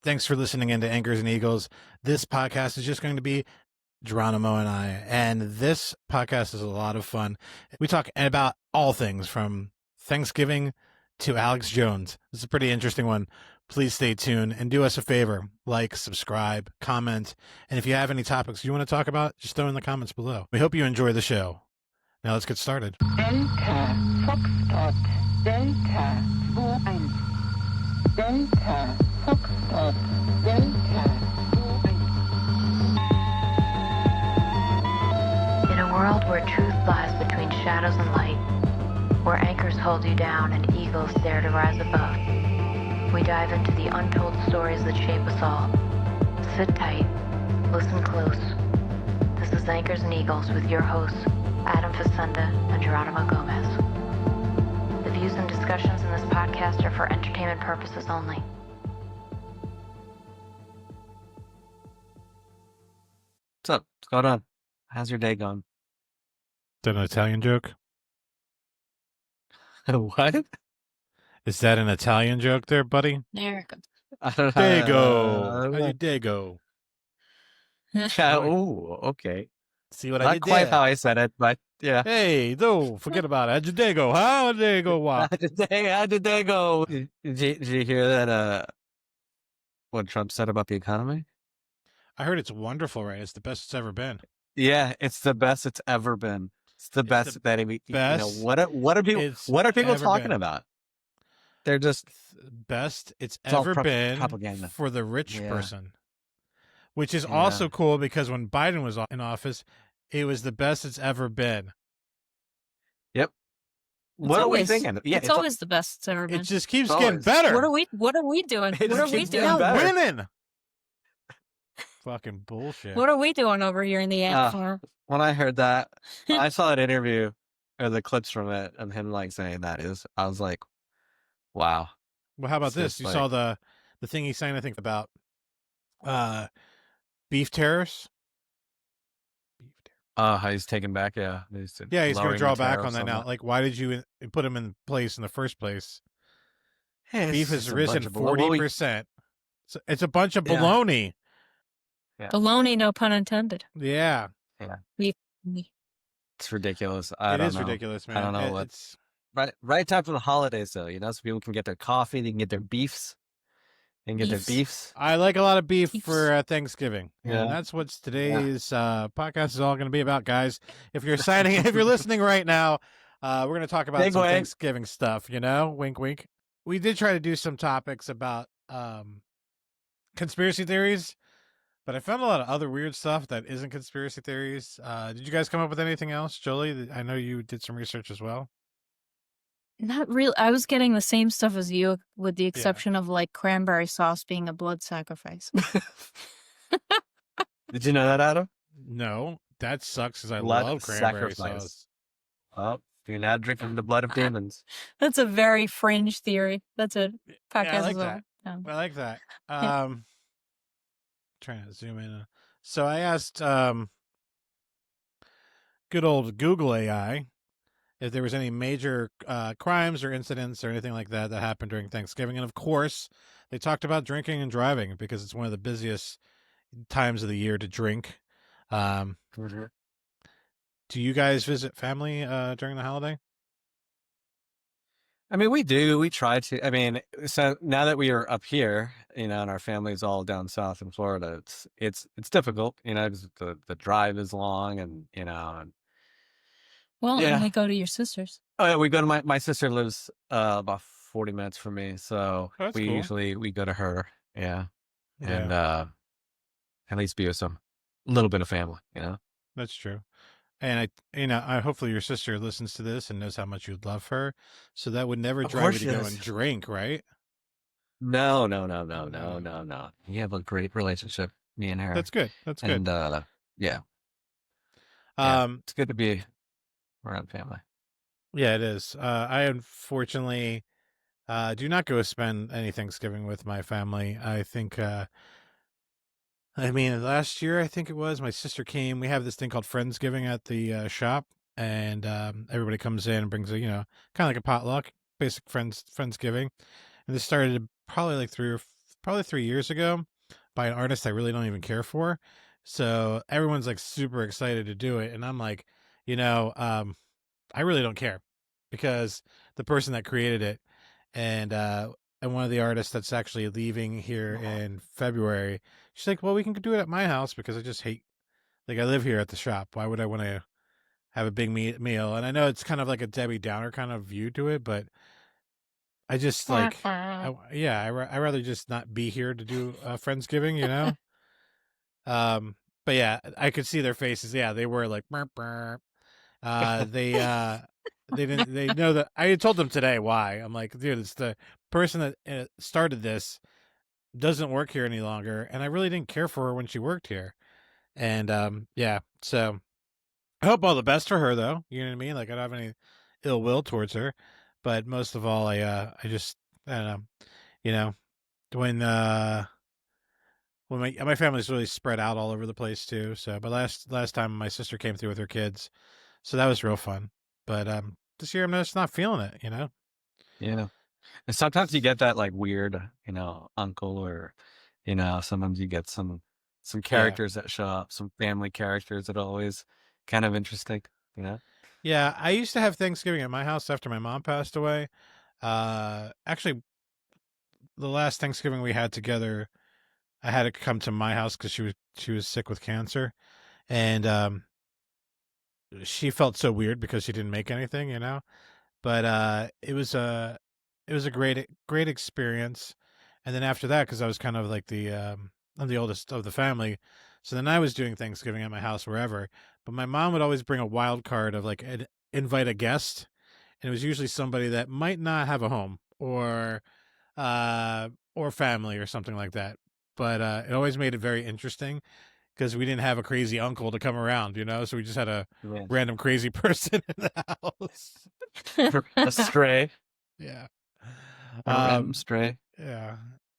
Thanks for listening in to Anchors and Eagles. This podcast is just going to be Geronimo and I, and this podcast is a lot of fun. We talk about all things from Thanksgiving to Alex Jones. This is a pretty interesting one. Please stay tuned and do us a favor, like, subscribe, comment, and if you have any topics you want to talk about, just throw in the comments below. We hope you enjoy the show. Now let's get started. Delta Foxtrot Delta 21 Delta Foxtrot Delta 21. In a world where truth lies between shadows and light, where anchors hold you down and eagles dare to rise above, we dive into the untold stories that shape us all. Sit tight, listen close. This is Anchors and Eagles with your hosts, Adam Facenda and Geronimo Gomez. The views and discussions in this podcast are for entertainment purposes only. What's up? What's going on? How's your day going? Is that an Italian joke? What? Is that an Italian joke there, buddy? There it goes. I don't know. Dago. How you dago? Oh, okay. See what I Not did quite there? how I said it, but yeah. Hey, no, forget about it. How'd your day go? How'd your day go? Wow. How did they go? Did you hear that? What Trump said about the economy? I heard it's wonderful, right? It's the best it's ever been. Yeah, it's the best it's ever been. It's the best that we. best You know, what are people? it's What are people ever talking been. about? They're just Best it's all ever been propaganda. for the rich Yeah. person. Which is Yeah. also cool because when Biden was in office, it was the best it's ever been. Yep. What are we thinking? Yeah, it's always the best it's ever been. It just keeps It's getting always- better. What are we doing? It What are just we keeps doing? getting better. Winning. Fucking bullshit. What are we doing over here in the ant farm? When I heard that, I saw an interview or the clips from it of him like saying I was like, wow. Well, how about It's this? just You like- saw the thing he signed, I think, about beef tariffs. How he's taken back, yeah. Yeah, he's going to lowering draw the back tariffs on that on now. that. Like, why did you put him in place in the first place? Hey, it's Beef has just a risen bunch of bull- well, we- 40%. It's a bunch of Yeah. baloney. Baloney, no pun intended. Yeah, It's ridiculous. I it don't is know. ridiculous, man. I don't know what- It's Right time for the holidays, though. You know, so people can get their coffee, they can get their beefs, they can get their beefs. I like a lot of beef Beefs. for Thanksgiving. Yeah. And that's what today's podcast is all going to be about, guys. If you're if you're listening right now, we're going to talk about Wink, some wink. Thanksgiving stuff, you know? Wink, wink. We did try to do some topics about conspiracy theories, but I found a lot of other weird stuff that isn't conspiracy theories. Did you guys come up with anything else, Jolie? I know you did some research as well. Not real. I was getting the same stuff as you, with the exception of like cranberry sauce being a blood sacrifice. Did you know that, Adam? No, that sucks because I Blood love cranberry sacrifice. sauce. Oh, you're now drinking the blood of demons. That's a very fringe theory. That's a podcast. Yeah, I like is that. over. I like that. Yeah. Trying to zoom in. So I asked good old Google AI if there was any major crimes or incidents or anything like that that happened during Thanksgiving. And of course, they talked about drinking and driving because it's one of the busiest times of the year to drink. Do you guys visit family during the holiday? I mean, we do. We try to. I mean, so now that we are up here, you know, and our family's all down south in Florida, it's difficult, you know, because the drive is long, and you know. And, Well, Yeah. and we go to your sister's. oh yeah, we go to my sister lives about 40 minutes from me, so Oh, that's we cool. usually we go to her, yeah, Yeah. and at least be with some little bit of family, you know. That's true. And I hopefully your sister listens to this and knows how much you love her. So that would never Of drive course you she to go does. and drink, right? No. We have a great relationship, me and her. That's good. That's good. And yeah, it's good to be around family. Yeah, it is. I unfortunately do not go spend any Thanksgiving with my family. I think, last year, I think it was, my sister came. We have this thing called Friendsgiving at the shop, and everybody comes in and brings kind of like a potluck, basic Friendsgiving. And this started probably like probably 3 years ago by an artist I really don't even care for. So everyone's like super excited to do it, and I'm like, I really don't care because the person that created it and one of the artists that's actually leaving here in February, she's like, well, we can do it at my house because I just hate, like, I live here at the shop. Why would I want to have a big meal? And I know it's kind of like a Debbie Downer kind of view to it, but I just like, I rather just not be here to do Friendsgiving, but yeah, I could see their faces. Yeah, they were like, burp, burp. They didn't, they know that I had told them today why. I'm like, dude, it's the person that started this doesn't work here any longer, and I really didn't care for her when she worked here. And yeah, so I hope all the best for her, though. You know what I mean? Like, I don't have any ill will towards her, but most of all, I just, I don't know, you know, when my family's really spread out all over the place too. So, but last time my sister came through with her kids, so that was real fun. But this year I'm just not feeling it. Yeah. And sometimes you get that like weird, uncle, or, sometimes you get some Yeah. characters that show up, some family characters that are always kind of interesting, Yeah, I used to have Thanksgiving at my house after my mom passed away. Actually, the last Thanksgiving we had together, I had to come to my house because she was sick with cancer, and she felt so weird because she didn't make anything. But it was a great experience. And then after that, because I was kind of like I'm the oldest of the family, so then I was doing Thanksgiving at my house wherever. But my mom would always bring a wild card of like invite a guest, and it was usually somebody that might not have a home or family or something like that. But it always made it very interesting because we didn't have a crazy uncle to come around, so we just had a Yeah. random crazy person in the house. A stray, Yeah. a random stray. Yeah.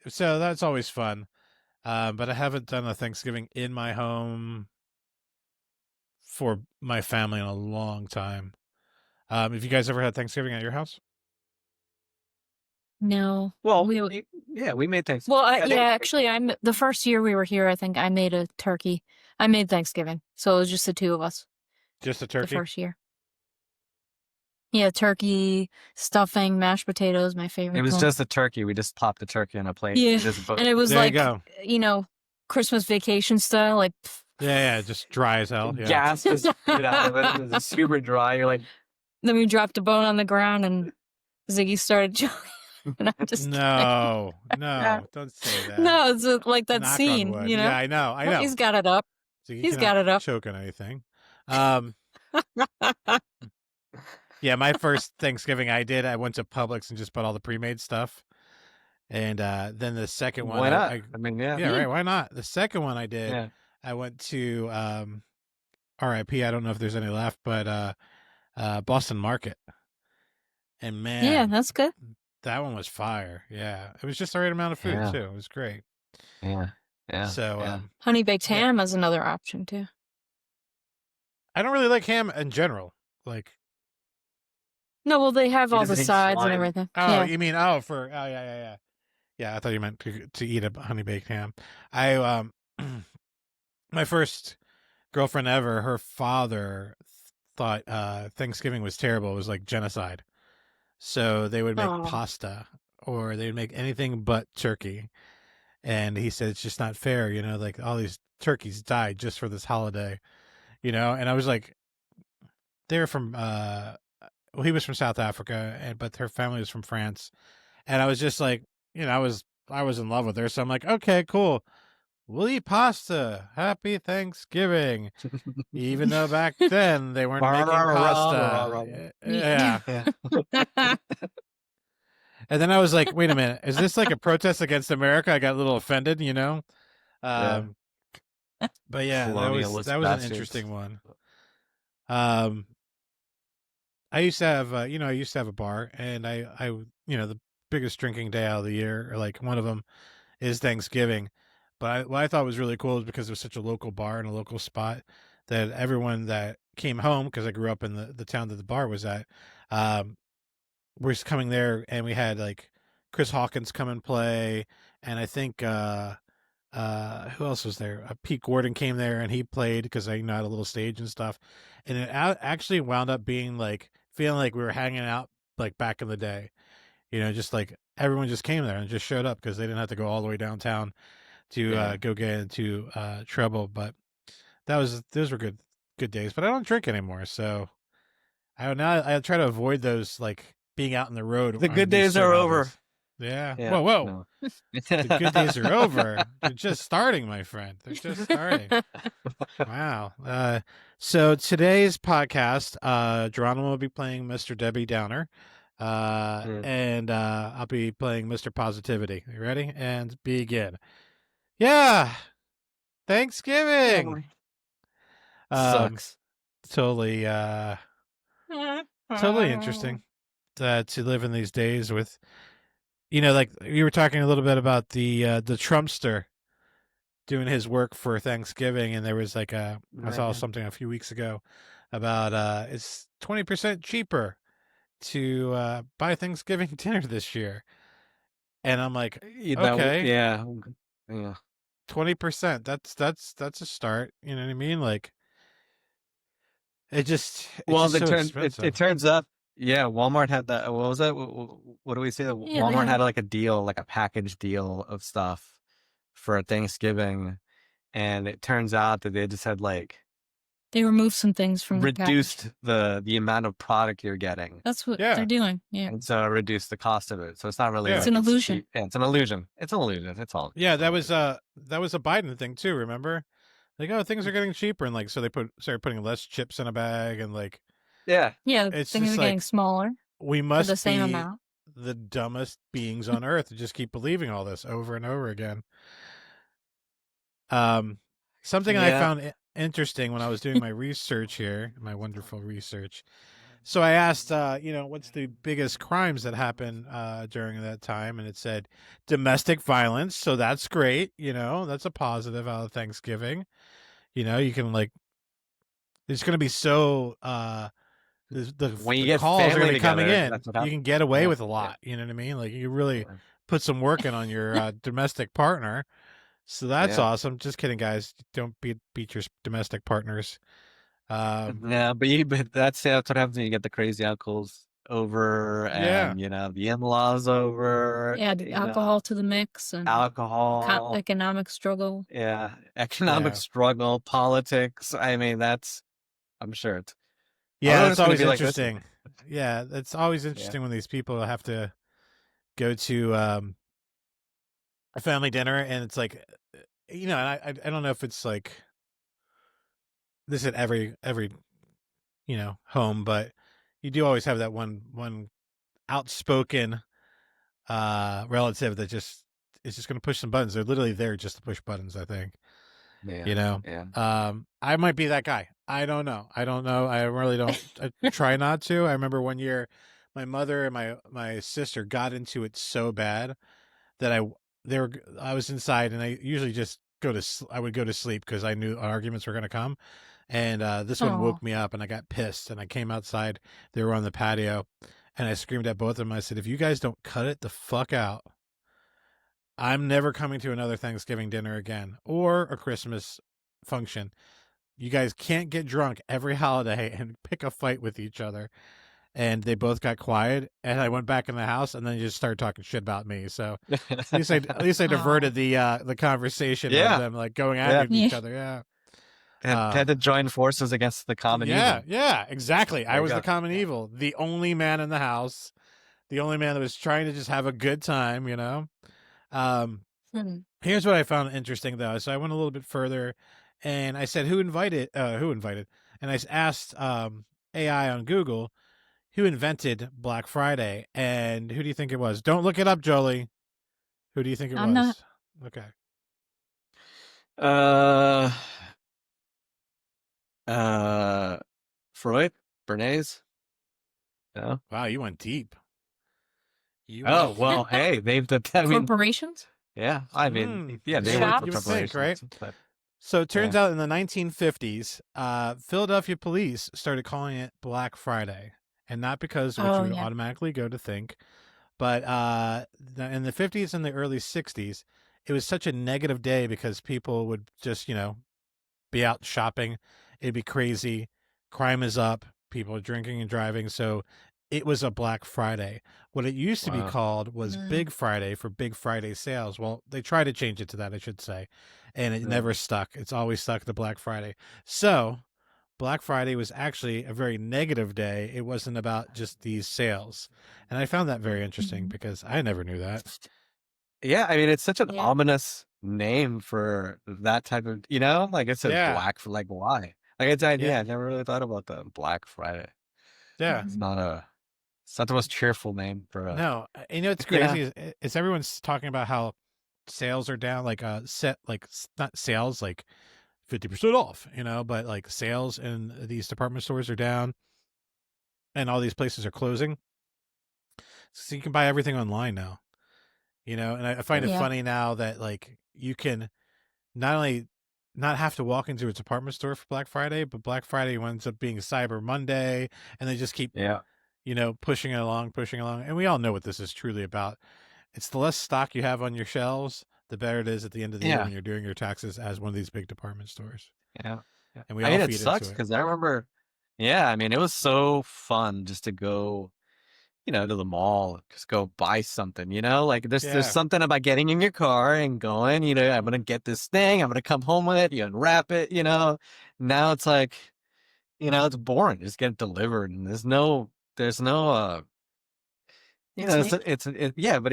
So that's always fun. But I haven't done a Thanksgiving in my home for my family in a long time. Have you guys ever had Thanksgiving at your house? No. Well, We yeah, we made things. Well, actually, I'm the first year we were here. I think I made a turkey. I made Thanksgiving, so it was just the two of us. Just a The turkey? first year. Yeah, turkey, stuffing, mashed potatoes, my favorite. It was one. just a turkey. We just popped the turkey on a plate. Yeah, Just and it was There like you go. Christmas vacation style, like. Yeah, just dry as hell. Yeah. gas just spit out of it. It was super dry. You're like, Then we dropped a bone on the ground, and Ziggy started choking. And I'm just No, don't say that. No, it's like that Knock on scene, wood. Yeah, I know. He's got it up. So you He's cannot got it up. choke on anything. Yeah, my first Thanksgiving I went to Publix and just bought all the pre-made stuff. And then the second one, why not? I mean, yeah. yeah, right. Why not? The second one I did, Yeah. I went to RIP. I don't know if there's any left, but Boston Market. And man, Yeah, that's good. that one was fire. Yeah, it was just the right amount of food Yeah. too. It was great. Yeah. So yeah. Honey baked yeah. ham is another option too. I don't really like ham in general. Like, No, well, they have He all the doesn't eat sides and slime. everything. oh, Yeah. you mean yeah. Yeah, I thought you meant to eat a honey baked ham. I my first girlfriend ever, her father thought Thanksgiving was terrible. It was like genocide. So they would make Aw. pasta or they would make anything but turkey. And he said it's just not fair, like all these turkeys died just for this holiday, and I was like, they're from well, he was from South Africa, but her family was from France. And I was just like, I was in love with her. So I'm like, okay, cool. We'll eat pasta. Happy Thanksgiving. Even though back then they weren't making pasta. Yeah. And then I was like, wait a minute. Is this like a protest against America? I got a little offended, Yeah. But yeah, Colonialist that was an bastards. interesting one. I used to have, I used to have a bar, and the biggest drinking day out of the year, or like one of them, is Thanksgiving. But what I thought was really cool is because it was such a local bar and a local spot that everyone that came home, because I grew up in the town that the bar was at, was coming there, and we had like Chris Hawkins come and play, and I think who else was there? Pete Gordon came there and he played because I had a little stage and stuff, and it actually wound up being like feeling like we were hanging out like back in the day, just like everyone just came there and just showed up because they didn't have to go all the way downtown to go get into trouble. But those were good days. But I don't drink anymore, so I try to avoid those like being out in the road. The on good these days are certain over. holidays. Yeah. Yeah. Whoa. No. The good days are over. They're just starting, my friend. They're just starting. Wow. So today's podcast, Geronimo will be playing Mr. Debbie Downer. And I'll be playing Mr. Positivity. You ready? And begin. Yeah. Thanksgiving. Sucks. Totally totally interesting to live in these days with like you were talking a little bit about the Trumpster doing his work for Thanksgiving, and there was like I saw something a few weeks ago about it's 20% cheaper to buy Thanksgiving dinner this year, and I'm like, okay, Yeah. 20%. That's a start. You know what I mean? Like it's just so expensive. It turns up. Yeah, Walmart had that. What was that? What do we say? Walmart had like a deal, like a package deal of stuff for Thanksgiving, and it turns out that they just had like They removed some things from reduced the amount of product you're getting. That's what they're doing. Yeah. And so reduce the cost of it. So it's not really It's an illusion. Yeah, it's an illusion. It's an illusion. It's all. Yeah, that was a Biden thing too, remember? Like, oh, things are getting cheaper, and like so they started putting less chips in a bag, and like yeah, it's things just are like, getting smaller. We must for the same be amount. the dumbest beings on earth to just keep believing all this over and over again. Something I found interesting when I was doing my research here, my wonderful research. So I asked, what's the biggest crimes that happen during that time? And it said domestic violence. So that's great. That's a positive out of Thanksgiving. You can like, it's going to be so, when you the get calls are family going to be coming together, in. You can get away with a lot. You know what I mean? Like you really put some work in on your domestic partner. So that's awesome. Just kidding, guys. Don't beat your domestic partners. Yeah, but that's what happens when you get the crazy uncles over, and the in-laws over. Yeah, alcohol to the mix, and alcohol, economic struggle. Yeah, economic struggle, politics. I mean, I'm sure it's. Yeah, it's always interesting. Yeah, it's always interesting when these people have to go to a family dinner, and it's like, and I don't know if it's like this at every home, but you do always have that one outspoken relative that is just going to push some buttons. They're literally there just to push buttons, I think. I might be that guy. I don't know. I really don't. I try not to. I remember one year my mother and my sister got into it so bad that I was inside, and I usually just I would go to sleep because I knew arguments were going to come. And this one woke me up, and I got pissed, and I came outside. They were on the patio, and I screamed at both of them. I said, if you guys don't cut it the fuck out, I'm never coming to another Thanksgiving dinner again or a Christmas function. You guys can't get drunk every holiday and pick a fight with each other. And they both got quiet, and I went back in the house, and then they just started talking shit about me. So at least I diverted the conversation of them like going at each other. Yeah. And had to join forces against the common evil. Yeah, exactly. I was the common evil, the only man in the house, the only man that was trying to just have a good time, Here's what I found interesting, though. So I went a little bit further, and I said, who invited? And I asked AI on Google, who invented Black Friday, and who do you think it was? Don't look it up, Jolie. Who do you think it was? Not... Okay. Freud? Bernays? No. Wow, you went deep. Well, hey, they've done corporations. Yeah, I mean, they Shops? were You would think, right? But, so it turns out in the 1950s, Philadelphia police started calling it Black Friday, and not because what you would automatically go to think, But in the 50s and the early 60s, it was such a negative day because people would just, be out shopping. It'd be crazy. Crime is up. People are drinking and driving. So it was a Black Friday. What it used to be Wow. called was Big Friday for Big Friday sales. Well, they tried to change it to that, I should say, and it Yeah. never stuck. It's always stuck to Black Friday. So Black Friday was actually a very negative day. It wasn't about just these sales. And I found that very interesting because I never knew that. Yeah, I mean, it's such an Yeah. ominous name for that type of, like it says Yeah. black for like why? Like it's I Yeah. I never really thought about the Black Friday. Yeah. It's not the most cheerful name for a No, it's yeah. crazy is everyone's talking about how sales are down, like set like not sales like 50% off, but like sales in these department stores are down, and all these places are closing, so you can buy everything online now. And I find it Yeah. funny now that like you can not only not have to walk into a department store for Black Friday, but Black Friday ends up being Cyber Monday, and they just keep Yeah. pushing it along, and we all know what this is truly about. It's the less stock you have on your shelves, the better it is at the end of the year Yeah. when you're doing your taxes as one of these big department stores. Yeah. Yeah. And we I all mean, it feed into sucks it. because I remember, yeah, I mean, it was so fun just to go, to the mall, just go buy something, like there's Yeah. something about getting in your car and going, I'm gonna get this thing, I'm gonna come home with it, you unwrap it, Now it's like, it's boring, just get it delivered and there's no Excitement. yeah, but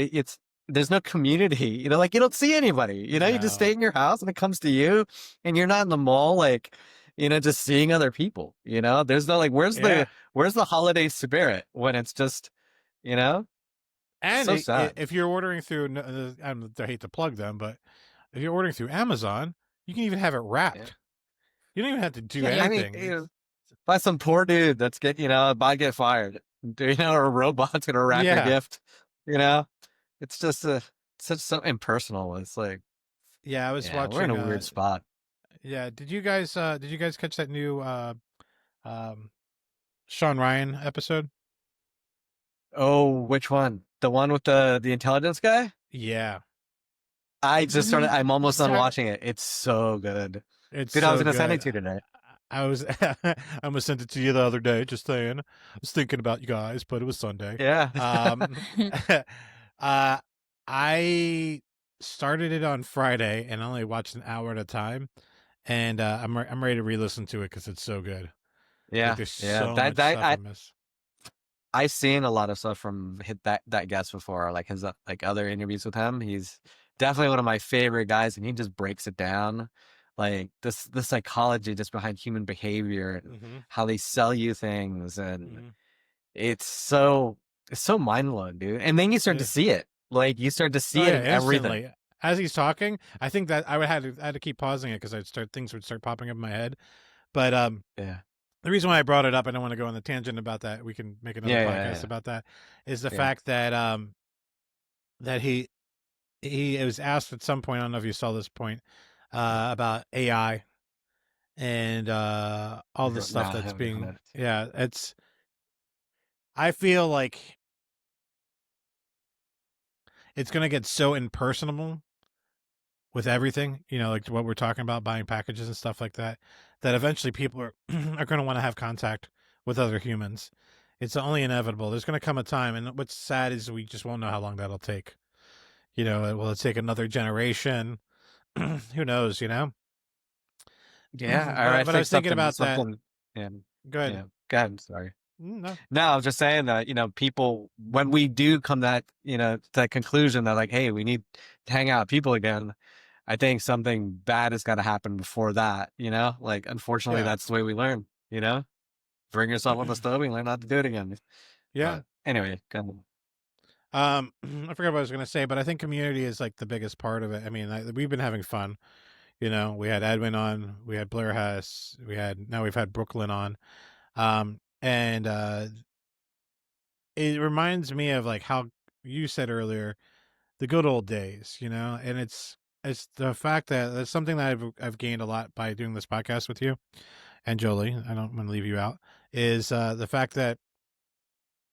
there's no community, like you don't see anybody, you just stay No. in your house and it comes to you and you're not in the mall, like, just seeing other people, there's no like, Yeah. where's the holiday spirit when it's just, you know, And so sad. if you're ordering through, I hate to plug them, but if you're ordering through Amazon, you can even have it Yeah. wrapped. You don't even have to do Yeah, I mean, anything. by some poor dude that's about to get fired, or a robot's gonna wrap your Yeah. gift, it's just such so impersonal. It's like, Yeah, I was yeah, we're in watching a weird spot. yeah, did you guys catch that new um Sean Ryan episode? Oh, which one? The one with the intelligence guy? Yeah. I just started. I'm almost done Start- watching it. It's so good, It's dude. I was so gonna send it good. to you today. I was I almost sent it to you the other day, just saying. I was thinking about you guys, but it was Sunday. Yeah. uh I started it on Friday and only watched an hour at a time. And I'm ready to re-listen to it because it's so good. Like Yeah, there's yeah. so That much stuff I I miss. I've seen a lot of stuff from that guest before, like his like other interviews with him. He's definitely one of my favorite guys, and he just breaks it down, like the psychology just behind human behavior and Mm-hmm. how they sell you things, and Mm-hmm. it's so mind blowing, dude. And then you start to Yeah. see it, like you start to see Oh it yeah, in everything. instantly. As he's talking, I think that I had to keep pausing it because things would start popping up in my head. But Yeah, the reason why I brought it up, I don't want to go on the tangent about that. We can make another yeah, yeah, podcast yeah. about that. Is the Yeah. fact that that he was asked at some point. I don't know if you saw this point about AI and all the stuff Nah, I that's haven't done being. it. Yeah, I feel like it's going to get so impersonal with everything, like what we're talking about, buying packages and stuff like that, that eventually people are are going to want to have contact with other humans. It's only inevitable. There's going to come a time, and what's sad is we just won't know how long that'll take. Will it take another generation? Who knows? Yeah, or I But I think was thinking something about that. something. Yeah, Go ahead. yeah. Go ahead. Sorry. No. No, I was just saying that, people, when we do come to that conclusion that like, hey, we need to hang out with people again, I think something bad has got to happen before that, like, unfortunately, Yeah. that's the way we learn, bring yourself on the stove and learn not to do it again. Yeah. But anyway, go ahead. I forgot what I was going to say, but I think community is like the biggest part of it. I mean, we've been having fun. We had Edwin on, we had Blair Hess, now we've had Brooklyn on. And it reminds me of like how you said earlier, the good old days, and it's the fact that that's something that I've gained a lot by doing this podcast with you and Jolie. I don't want to leave you out. Is the fact that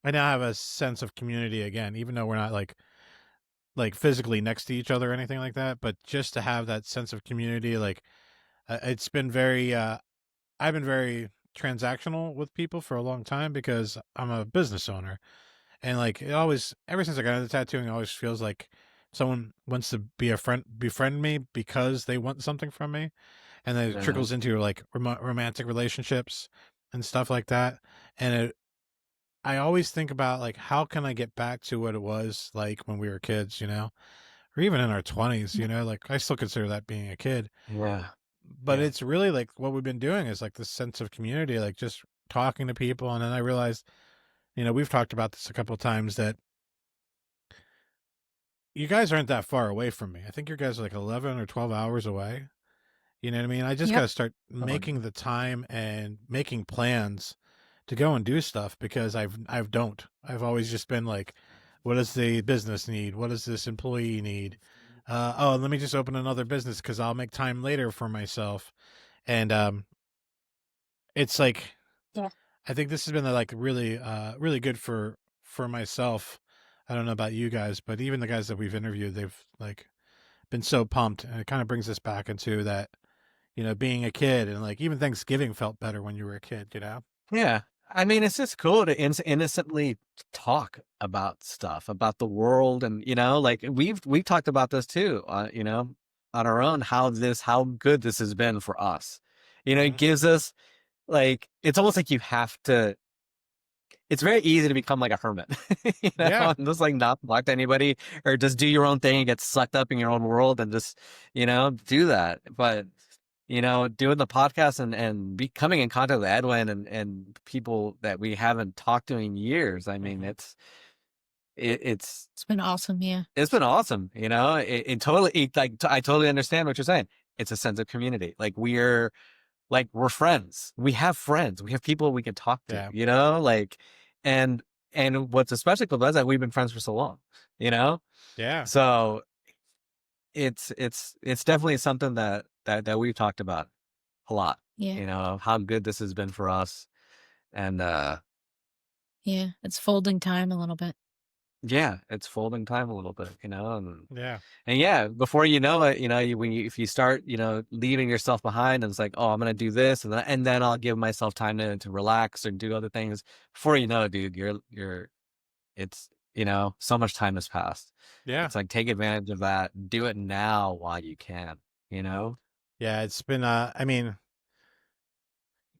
I now have a sense of community again, even though we're not like physically next to each other or anything like that. But just to have that sense of community, like it's been very. I've been very transactional with people for a long time because I'm a business owner, and like it always, ever since I got into tattooing, it always feels like someone wants to be a friend, befriend me because they want something from me, and then it Yeah. trickles into like romantic relationships and stuff like that. And I always think about like how can I get back to what it was like when we were kids, or even in our 20s, like I still consider that being a kid. Yeah. But Yeah. it's really like what we've been doing is like this sense of community, like just talking to people. And then I realized, we've talked about this a couple of times, that you guys aren't that far away from me. I think you guys are like 11 or 12 hours away. You know what I mean? I just got Yep. to start Oh, making the time and making plans to go and do stuff, because I've always just been like, what does the business need? What does this employee need? Oh, let me just open another business because I'll make time later for myself. And it's like, Yeah. I think this has been like really, really good for myself. I don't know about you guys, but even the guys that we've interviewed, they've like been so pumped, and it kind of brings us back into that, being a kid, and like even Thanksgiving felt better when you were a kid. yeah. I mean, it's just cool to innocently talk about stuff, about the world, and like we've talked about this too, on our own, how good this has been for us. It Hmm. gives us, like, it's almost like you have to. It's very easy to become like a hermit, Yeah. and just like not talk to anybody, or just do your own thing and get sucked up in your own world and just, do that. But, doing the podcast and be coming in contact with Edwin and people that we haven't talked to in years. I mean, Hmm. it's It's been awesome. Yeah. it's been awesome. It totally, I totally understand what you're saying. It's a sense of community. We're friends. We have friends. We have people we can talk to, Yeah. like, and what's especially cool about that, we've been friends for so long, you know? Yeah. So it's definitely something that we've talked about a lot, Yeah. how good this has been for us. And Yeah. It's folding time a little bit. yeah, it's folding time a little bit, Yeah. and yeah, before you know it, if you start, leaving yourself behind, and it's like, oh, I'm gonna do this, and then I'll give myself time to relax or do other things. Before you know it, dude, it's, so much time has passed. Yeah. It's like, take advantage of that. Do it now while you can. Yeah. It's been, I mean,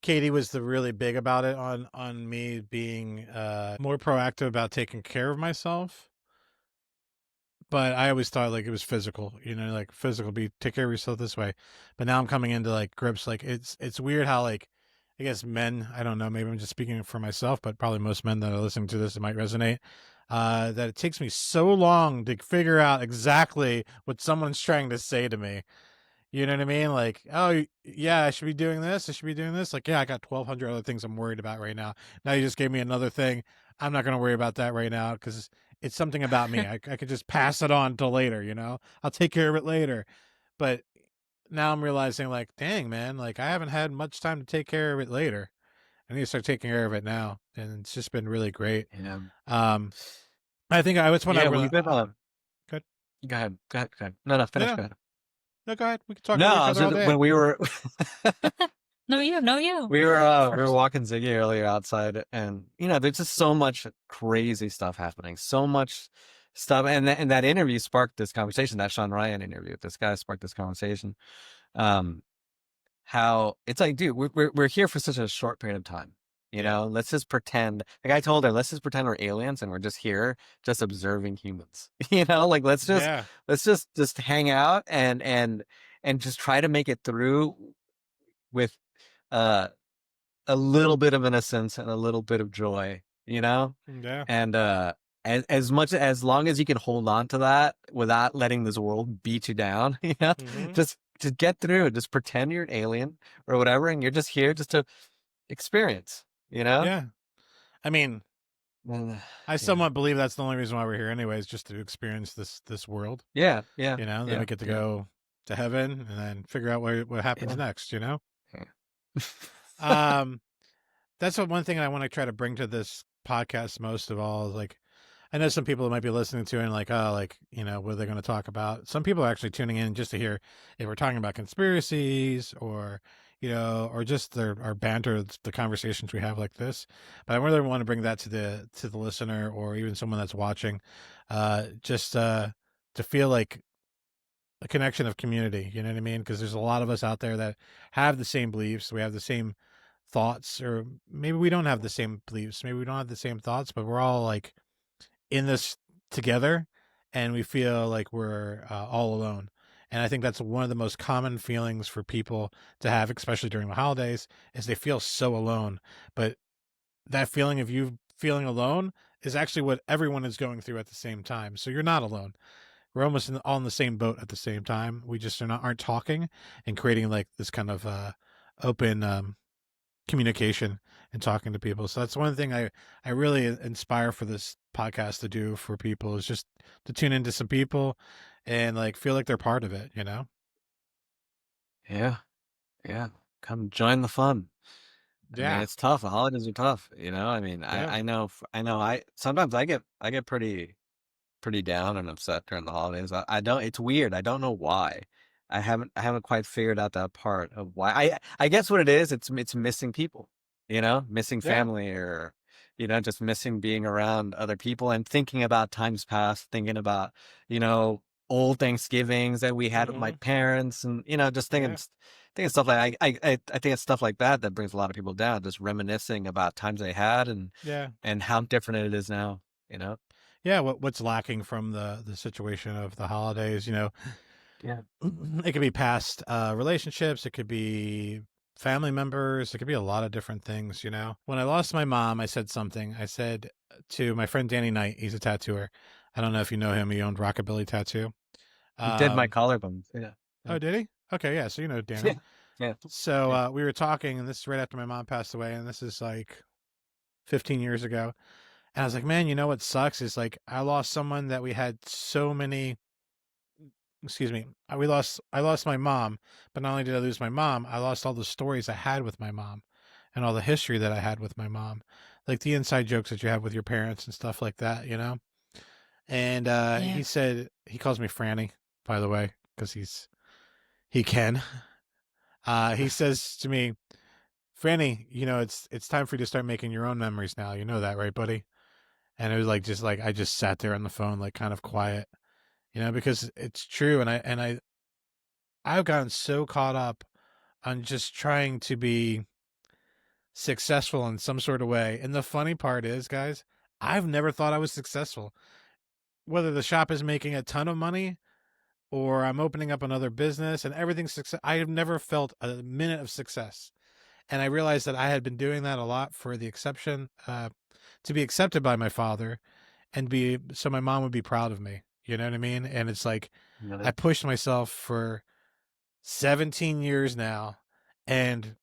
Katie was the really big about it on me being more proactive about taking care of myself. But I always thought like it was physical, like physical, be take care of yourself this way. But now I'm coming into like grips, like it's weird how like, I guess men, I don't know, maybe I'm just speaking for myself, but probably most men that are listening to this, it might resonate. That it takes me so long to figure out exactly what someone's trying to say to me. You know what I mean? Like, oh yeah, I should be doing this. I should be doing this. Like, yeah, I got 1,200 other things I'm worried about right now. Now you just gave me another thing. I'm not going to worry about that right now because it's something about me. I could just pass it on to later. I'll take care of it later. But now I'm realizing, like, dang man, like I haven't had much time to take care of it later. I need to start taking care of it now, and it's just been really great. Yeah. Um, I think I was when I Yeah, really we've been good. go ahead. Go ahead. Go ahead. No, No, finish. no, Go ahead. no, go ahead. We can talk No, over each I was other all just, day. when we were No, you. No, you. we were First. walking Ziggy earlier outside, and there's just so much crazy stuff happening, so much stuff, and that interview sparked this conversation. That Sean Ryan interview, this guy sparked this conversation. How it's like, dude, we're here for such a short period of time. Yeah. Let's just pretend. Like I told her, let's just pretend we're aliens and we're just here, just observing humans. Like Yeah. let's just hang out and just try to make it through with uh a little bit of innocence and a little bit of joy, Yeah. and as long as you can hold on to that without letting this world beat you down, Hmm. just to get through it, just pretend you're an alien or whatever, and you're just here just to experience, Yeah. I mean, And, I yeah, somewhat believe that's the only reason why we're here anyways, just to experience this world. yeah, yeah, Then yeah, we get to yeah, go to heaven and then figure out what happens yeah. next. Yeah. Um that's one thing I want to try to bring to this podcast most of all is like, I know some people might be listening to it and like, oh, like, what are they going to talk about? Some people are actually tuning in just to hear if we're talking about conspiracies or, or just our banter, the conversations we have like this. But I really want to bring that to the listener or even someone that's watching, just to feel like a connection of community. You know what I mean? Because there's a lot of us out there that have the same beliefs. We have the same thoughts, or maybe we don't have the same beliefs. Maybe we don't have the same thoughts, but we're all like in this together, and we feel like we're all alone. And I think that's one of the most common feelings for people to have, especially during the holidays, is they feel so alone. But that feeling of you feeling alone is actually what everyone is going through at the same time. So you're not alone. We're almost all in the same boat at the same time. We just aren't talking and creating like this kind of open communication and talking to people. So that's one thing I really inspire for this podcast to do for people, is just to tune into some people and like feel like they're part of it, Yeah. Yeah. Come join the fun. I mean, Yeah. it's tough. The holidays are tough. I mean, Yeah. I sometimes I get pretty down and upset during the holidays. I don't. It's weird. I don't know why. I haven't quite figured out that part of why. I guess what it is. It's missing people. Missing Yeah. family, or just missing being around other people and thinking about times past, thinking about old Thanksgivings that we had with my Mm-hmm. parents, and just Yeah. thinking stuff like I think it's stuff like that that brings a lot of people down. Just reminiscing about times they had, Yeah. and how different it is now. Yeah. What's lacking from the situation of the holidays, Yeah. it could be past relationships, it could be family members, it could be a lot of different things. When I lost my mom, I said something. I said to my friend Danny Knight, he's a tattooer. I don't know if you know him. He owned Rockabilly Tattoo. He did my um collarbones. Yeah. oh, did he? Okay, yeah, so you know Danny. Yeah. Yeah. So Yeah. we were talking, and this is right after my mom passed away, and this is like 15 years ago. And I was like, man, what sucks is like I lost someone that we had so many, excuse me, I lost my mom, but not only did I lose my mom, I lost all the stories I had with my mom and all the history that I had with my mom, like the inside jokes that you have with your parents and stuff like that. And he Yeah. said, he calls me Franny, by the way, because he can. He says to me, Franny, it's time for you to start making your own memories now. You know that, right, buddy? And it was like just like I just sat there on the phone, like kind of quiet, because it's true. And I've gotten so caught up on just trying to be successful in some sort of way. And the funny part is, guys, I've never thought I was successful. Whether the shop is making a ton of money or I'm opening up another business and everything's success, I have never felt a minute of success. And I realized that I had been doing that a lot for the exception, to be accepted by my father and so my mom would be proud of me. You know what I mean? And it's like I pushed myself for 17 years now, and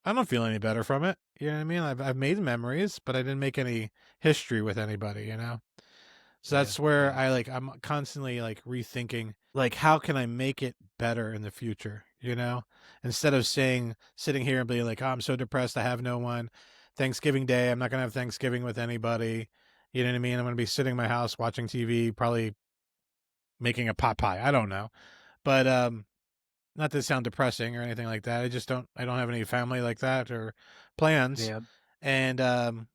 I don't feel any better from it. You know what I mean? I've made memories, but I didn't make any history with anybody. So Yeah. that's where Yeah. I'm constantly like rethinking, like, how can I make it better in the future? Instead of sitting here and being like, oh, I'm so depressed, I have no one. Thanksgiving Day, I'm not gonna have Thanksgiving with anybody. You know what I mean? I'm gonna be sitting in my house watching TV, probably making a pot pie. I don't know, but not to sound depressing or anything like that. I don't have any family like that or plans. Yeah. And I have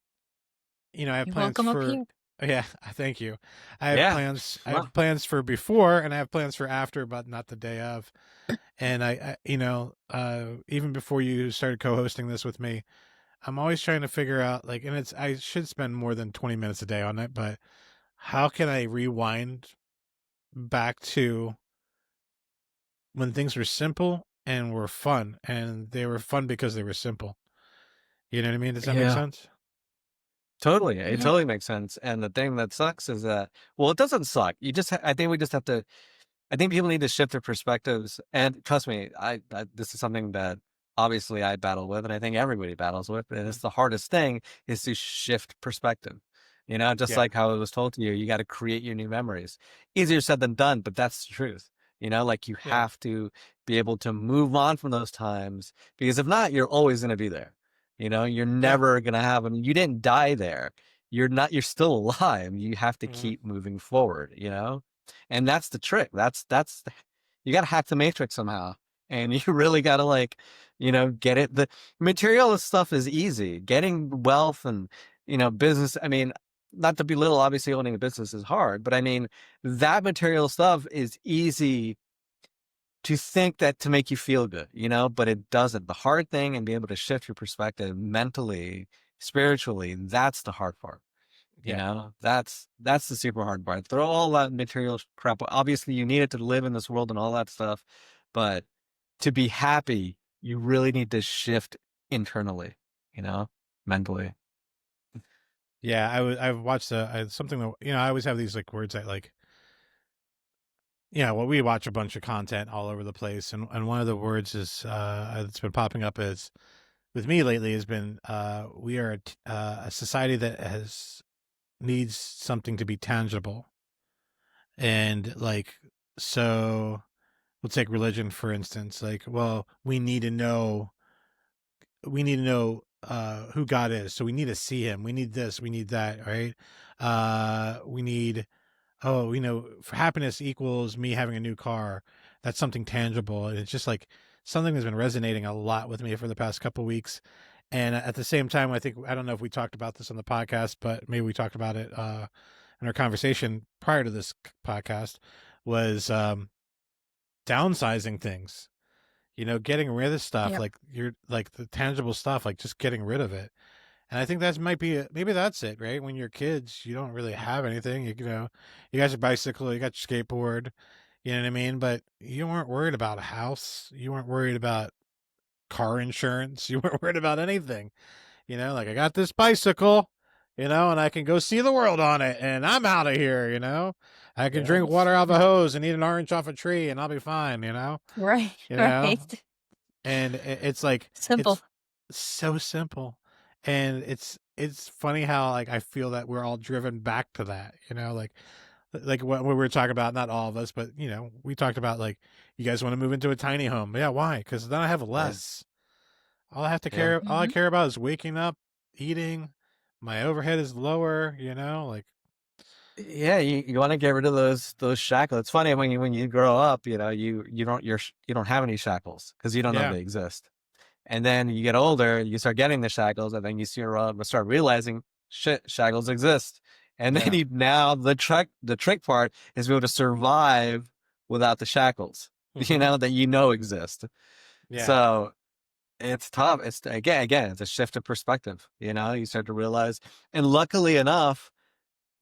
You're plans welcome up for, here. yeah, thank you. Yeah. I Wow. have plans for before and I have plans for after, but not the day of. And even before you started co-hosting this with me, I'm always trying to figure out like, and I should spend more than 20 minutes a day on it, but how can I rewind back to when things were simple and were fun, and they were fun because they were simple. You know what I mean? Does that make Yeah. sense? Totally. It Yeah. totally makes sense. And the thing that sucks is that, well, it doesn't suck. I think we just have to, I think people need to shift their perspectives. And trust me, this is something that obviously I battle with, and I think everybody battles with. And Mhm. it's the hardest thing is to shift perspective. Just Yeah. like how it was told to you, you got to create your new memories. Easier said than done, but that's the truth. Like you Yeah. have to be able to move on from those times, because if not, you're always going to be there. You're Yeah. never going to have them. You didn't die there. you're still alive. You have to Mhm. keep moving forward, you know? And that's the trick. You got to hack the matrix somehow. And you really got to like, get it. The material stuff is easy. Getting wealth and, business. I mean, not to belittle, obviously owning a business is hard, but I mean, that material stuff is easy to think that to make you feel good, but it doesn't. The hard thing and be able to shift your perspective mentally, spiritually, that's the hard part. Yeah. That's the super hard part. Throw all that material crap. Obviously, you need it to live in this world and all that stuff, but to be happy, you really need to shift internally, mentally. Yeah, I've watched something that I always have these like words that like well, we watch a bunch of content all over the place, and one of the words is that's been popping up is with me lately has been we are a society that has needs something to be tangible, and like so we'll take religion for instance. Like, well, we need to know who God is, so we need to see Him. We need this, we need that, right? We need for happiness equals me having a new car. That's something tangible. And it's just like something that's been resonating a lot with me for the past couple of weeks. And at the same time, I don't know if we talked about this on the podcast, but maybe we talked about it in our conversation prior to this podcast was downsizing things, getting rid of stuff, Yep. like you're like the tangible stuff, like just getting rid of it. And I think that might be maybe that's it, right? When you're kids, you don't really have anything. You got your bicycle, you got your skateboard, you know what I mean? But you weren't worried about a house. You weren't worried about car insurance. You weren't worried about anything. Like I got this bicycle, and I can go see the world on it, and I'm out of here. I can Yeah. drink water out of a hose and eat an orange off a tree, and I'll be fine. Right. You know, Right. and it's like Simple. it's so simple, and it's funny how like I feel that we're all driven back to that, like what we were talking about, not all of us, but we talked about like you guys want to move into a tiny home. Yeah, why? Because then I have Yeah. less. All I Hmm. care about is waking up, eating. My overhead is lower, like Yeah, you want to get rid of those shackles. It's funny when you grow up, you don't have any shackles because you don't know yeah, they exist. And then you get older, you start getting the shackles, and then you start realizing, shit, shackles exist. And then yeah, now the trick part is be able to survive without the shackles, hmm that exist. yeah, So it's tough. It's again, it's a shift of perspective. You start to realize, and luckily enough,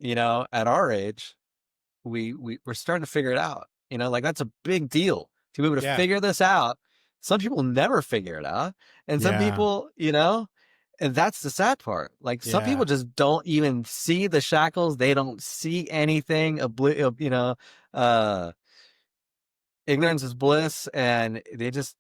at our age, we're starting to figure it out. Like that's a big deal to be able to yeah, figure this out. Some people never figure it out, and some yeah, people, and that's the sad part. Like some yeah, people just don't even see the shackles. They don't see anything. Uh, Ignorance is bliss, and they just,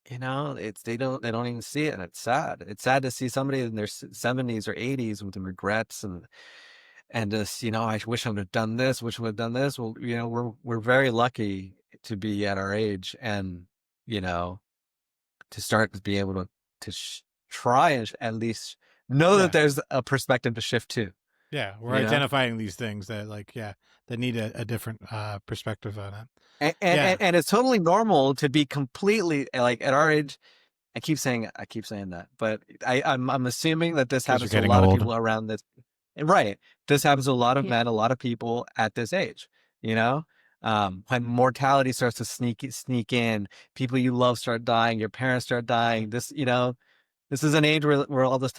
they don't even see it, and it's sad. It's sad to see somebody in their 70s or 80s with the regrets and just, I wish I would have done this, wish I would have done this. Well, we're very lucky to be at our age and, to start to be able to try and at least know that yeah. there's a perspective to shift to, Yeah, we're you know? identifying these things that like that need a different perspective on it. And, and, Yeah, and and it's totally normal to be completely like at our age. I keep saying that, but I'm assuming that this because you're happens to a getting lot of old. people around this. Right. This happens to a lot of Yeah. men, a lot of people at this age, you know? When mortality starts to sneak in, people you love start dying, your parents start dying. This is an age where where all this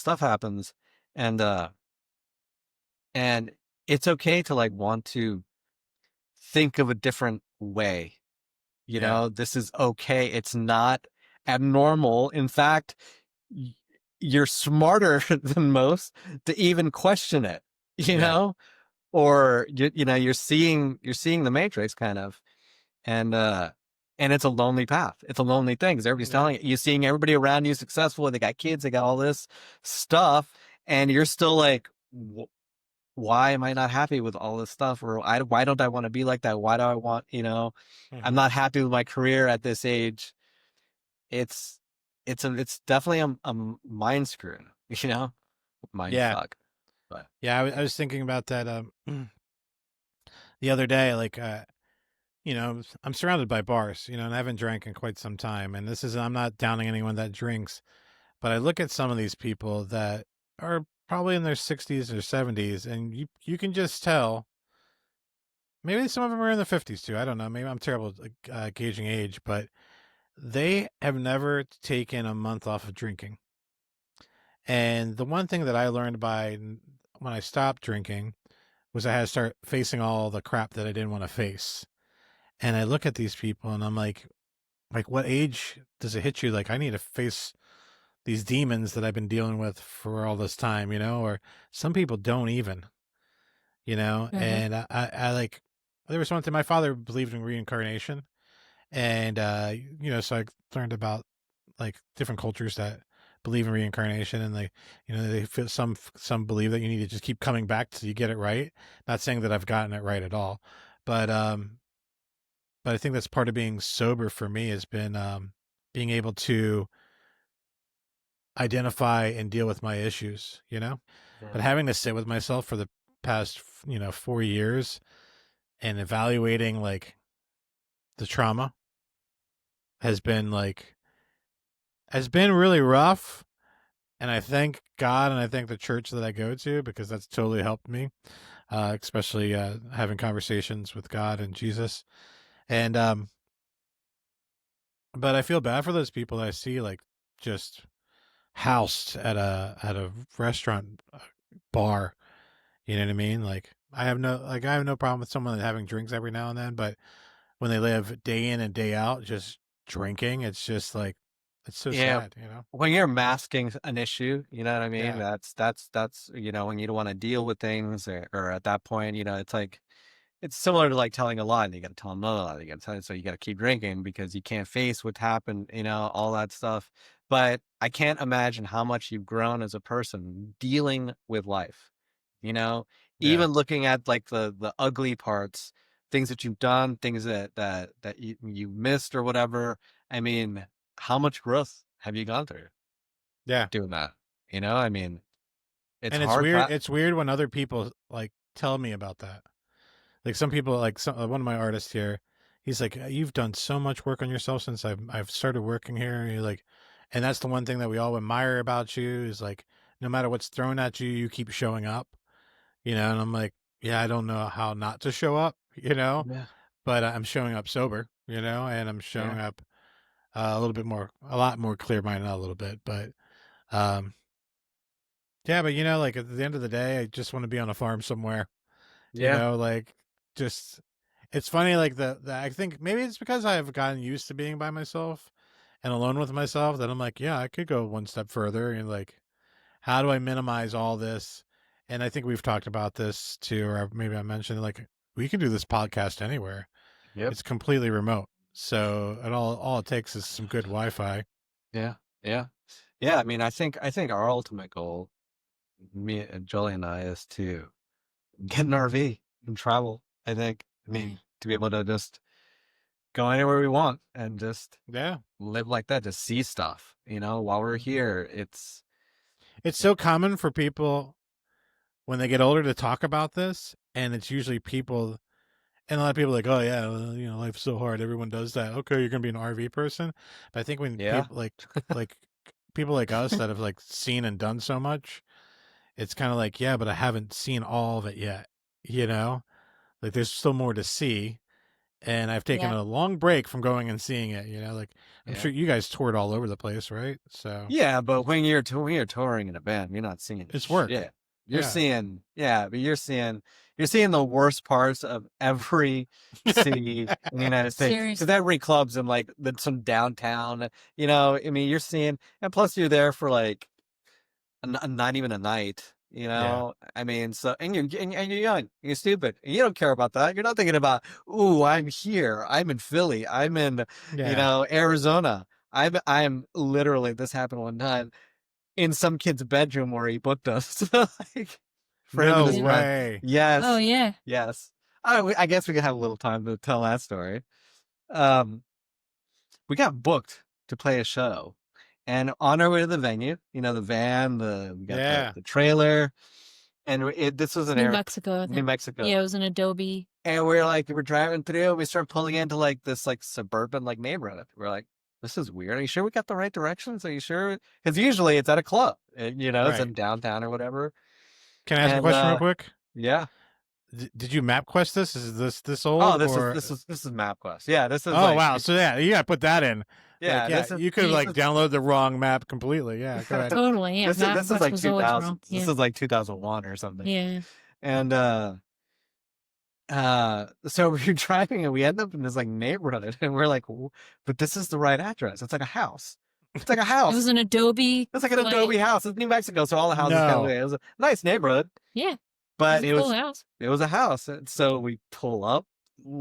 stuff happens. And and it's okay to like want to think of a different way. Yeah, This is okay. It's not abnormal. In fact, y- you're smarter than most to even question it, you yeah, know? Or you're seeing the matrix kind of. And and it's a lonely path. It's a lonely thing because everybody's yeah, telling you, you're seeing everybody around you successful, they got kids, they got all this stuff, and you're still like, why am I not happy with all this stuff? Or why don't I want to be like that? Why do I want, I'm hmm not happy with my career at this age. It's it's definitely a mind screw, mind yeah. fuck. But Yeah, I was thinking about that the other day. Like, I'm surrounded by bars, and I haven't drank in quite some time. And I'm not downing anyone that drinks, but I look at some of these people that are probably in their 60s or 70s, and you can just tell. Maybe some of them are in the 50s too. I don't know. Maybe I'm terrible at gauging age, but they have never taken a month off of drinking. And the one thing that I learned when I stopped drinking was I had to start facing all the crap that I didn't want to face. And I look at these people and I'm like, what age does it hit you? Like, I need to face these demons that I've been dealing with for all this time, or some people don't even, and I like, there was one thing, my father believed in reincarnation. And, so I learned about like different cultures that believe in reincarnation, and they feel some believe that you need to just keep coming back till you get it right. Not saying that I've gotten it right at all, but I think that's part of being sober for me has been being able to identify and deal with my issues. But having to sit with myself for the past 4 years and evaluating like the trauma has been really rough. And I thank God and I thank the church that I go to, because that's totally helped me, especially having conversations with God and Jesus. And but I feel bad for those people that I see like just housed at a restaurant bar. You know what I mean? Like I have no problem with someone having drinks every now and then, but when they live day in and day out just drinking, it's just like it's so yeah, sad. when you're masking an issue, you know what I mean? Yeah. That's when you don't want to deal with things, or at that point, it's like it's similar to like telling a lie. And you got to tell another lie. You got to tell it, so you got to keep drinking because you can't face what happened. All that stuff. But I can't imagine how much you've grown as a person dealing with life. You know, Yeah. even looking at like the ugly parts, things that you've done, things that you missed or whatever. I mean, how much growth have you gone through Yeah. doing that? I mean, it's And it's hard. weird. It's weird when other people like tell me about that. Like some people, like one of my artists here, he's like, "You've done so much work on yourself since I've started working here." And you're like, and that's the one thing that we all admire about you is like, no matter what's thrown at you, you keep showing up. And I'm like, yeah, I don't know how not to show up, Yeah, but I'm showing up sober, and I'm yeah, showing up a lot more clear minded, a little bit, but um, yeah, but like at the end of the day, I just want to be on a farm somewhere. yeah, Like just it's funny, like the I think maybe it's because I've gotten used to being by myself and alone with myself that I'm like, yeah, I could go one step further, and like, how do I minimize all this? And I think we've talked about this too, or maybe I mentioned like we can do this podcast anywhere. yep, It's completely remote. So all it takes is some good Wi-Fi. yeah, yeah. Yeah, I mean, I think our ultimate goal, me and Jolie and I, is to get an RV and travel. I mean, to be able to just go anywhere we want and just Yeah. live like that, just see stuff. While we're here, It's so common for people when they get older to talk about this, and it's usually people. And a lot of people are like, oh yeah, well, life's so hard. Everyone does that. Okay, you're gonna be an RV person. But I think when yeah, people like people like us that have like seen and done so much, it's kind of like, yeah, but I haven't seen all of it yet. You know, like there's still more to see. And I've taken Yeah. a long break from going and seeing it. Like I'm yeah, sure you guys toured all over the place, right? So yeah. But when you're touring in a band, you're not seeing it's work. shit. You're Yeah. seeing, yeah, but you're seeing the worst parts of every city in the United States. Because Seriously. every club's in like some downtown. I mean, you're seeing, and plus you're there for like not even a night. Yeah. I mean, so and you're young, you're stupid, and you don't care about that. You're not thinking about, ooh, I'm here, I'm in Philly, I'm in, Yeah. Arizona. I'm literally, this happened one time in some kid's bedroom where he booked us, like for him and No his friend. way. Yes, Oh yeah. yes. I guess we could have a little time to tell that story. Um, we got booked to play a show, and on our way to the venue, the van, we got the Yeah. the trailer. And this was an New Mexico. I New think. Mexico. Yeah, it was an Adobe. And we're driving through, and we start pulling into like this like suburban like neighborhood. We're like, this is weird. Are you sure we got the right directions? Are you sure? Because usually it's at a club, and, it's Right. in downtown or whatever. Can I ask a question real quick? Yeah. Did you MapQuest this? Is this old? Oh, this or... is MapQuest. Yeah, this is. Oh like, wow! So yeah, you gotta put that in. Yeah, Like, yeah, you could have like downloaded the wrong map completely. Yeah, go ahead. Totally. Yeah, this is like was always 2000. wrong. This is like 2001 or something. Yeah. And so we're driving and we end up in this like neighborhood, and we're like, but this is the right address. It's like a house. It's like a house. It was an Adobe. It's like an Adobe house. It's New Mexico, so all the houses kind of. It was a nice neighborhood. Yeah. But it was a cool house. It was a house. And so we pull up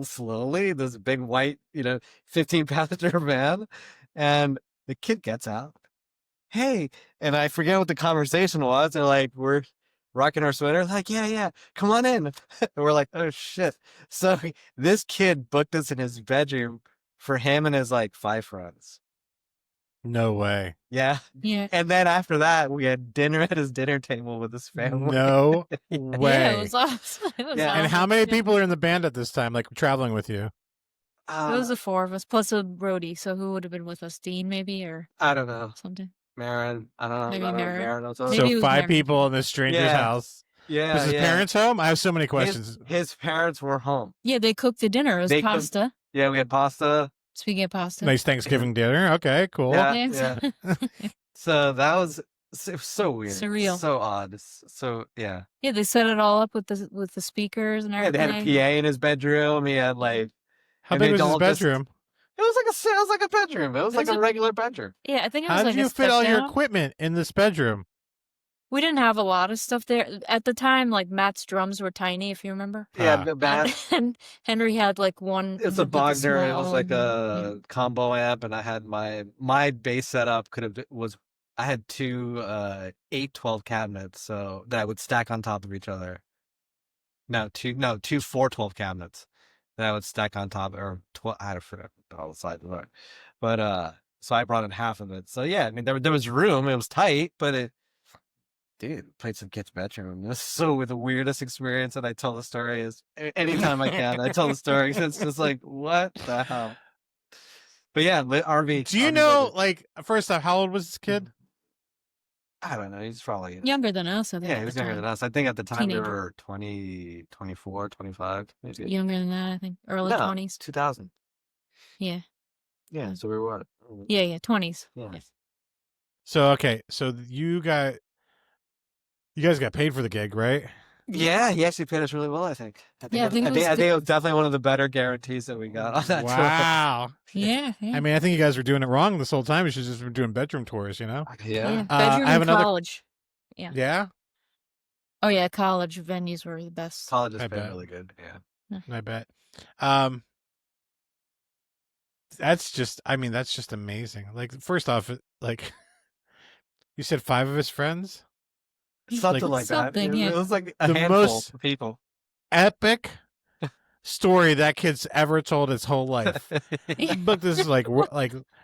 slowly, this big white, 15-passenger van, and the kid gets out. Hey, and I forget what the conversation was. They're like, we're rocking our sweater. Like, yeah, come on in. And we're like, oh shit. So this kid booked us in his bedroom for him and his like 5 friends. No way. Yeah. And then after that, we had dinner at his dinner table with his family. No way. Yeah, it was awesome. It was awesome. And how many people are in the band at this time, like traveling with you? It was the 4 of us, plus a roadie. So who would have been with us? Dean, maybe, or I don't know. something. Marin, I don't know. Maybe Marin. Also. Maybe So 5 people in this stranger's house. Yeah. Was his parents home? I have so many questions. His parents were home. Yeah, they cooked the dinner. It was pasta. Yeah, we had pasta. Speaking of pasta. Nice Thanksgiving dinner. Okay, cool. Yeah. So that was so weird. Surreal. So odd. So, yeah. Yeah, they set it all up with the speakers and everything. Yeah, they had a PA in his bedroom. He had like... How big was his bedroom? It was like a bedroom. It was like a regular bedroom. Yeah, I think it was How like did you fit all your equipment in this bedroom? We didn't have a lot of stuff there. At the time, like Matt's drums were tiny, if you remember. Yeah, Matt. And Henry had like one. It's a Bogner. It was like a combo amp, and I had my bass setup I had 2 812 cabinets, so that I would stack on top of each other. Two 412 cabinets that I would stack on top, or 12. I had to forget all the sides of it, but so I brought in half of it. So yeah, I mean there was room. It was tight, but dude, played some kid's bedroom. It was so the weirdest experience, and I tell the story anytime I can. I tell the story. It's just like, what the hell? But yeah, RV. Do you know, like, first off, how old was this kid? I don't know. He's probably younger than us. I think. Yeah, he was younger than us. I think at the time we were 20, 24, 25. Maybe. Younger than that, I think. Early 20s. 2000. Yeah. Yeah, so we were what? Yeah, 20s. Yeah. So, okay, so you guys got paid for the gig, right? Yeah, he actually paid us really well, I think. I think it was definitely one of the better guarantees that we got on that tour. Wow. Yeah. I mean, I think you guys were doing it wrong this whole time. You should just been doing bedroom tours, Yeah. I Bedroom have and college. Yeah. Yeah? Oh, yeah, college venues were the best. College has been really good, yeah. I bet. That's just amazing. Like, first off, like, you said 5 of his friends? Something like that. Yeah. It was like a handful of people. Epic story that kid's ever told his whole life. Look, this is like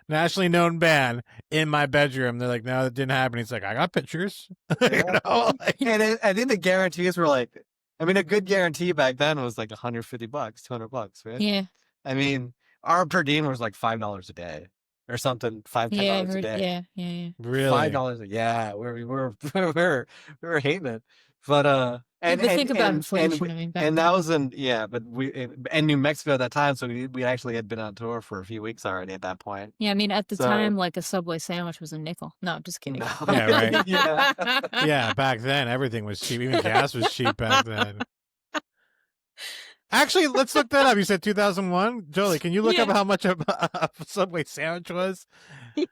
nationally known band in my bedroom. They're like, no, that didn't happen. He's like, I got pictures. And I think the guarantees were like, I mean, a good guarantee back then was like $150, $200, right? Yeah. I mean, our per diem was like $5 a day or something, $10 a day. Yeah. Really? $5. Yeah, we were hating it, but And think about inflation. And that was in New Mexico at that time, so we actually had been on tour for a few weeks already at that point. Yeah, I mean at the time, like a Subway sandwich was a nickel. No, I'm just kidding. No. Yeah, right. Yeah, back then everything was cheap. Even gas was cheap back then. Actually, let's look that up. You said 2001. Jolie, can you look up how much a Subway sandwich was? Yeah.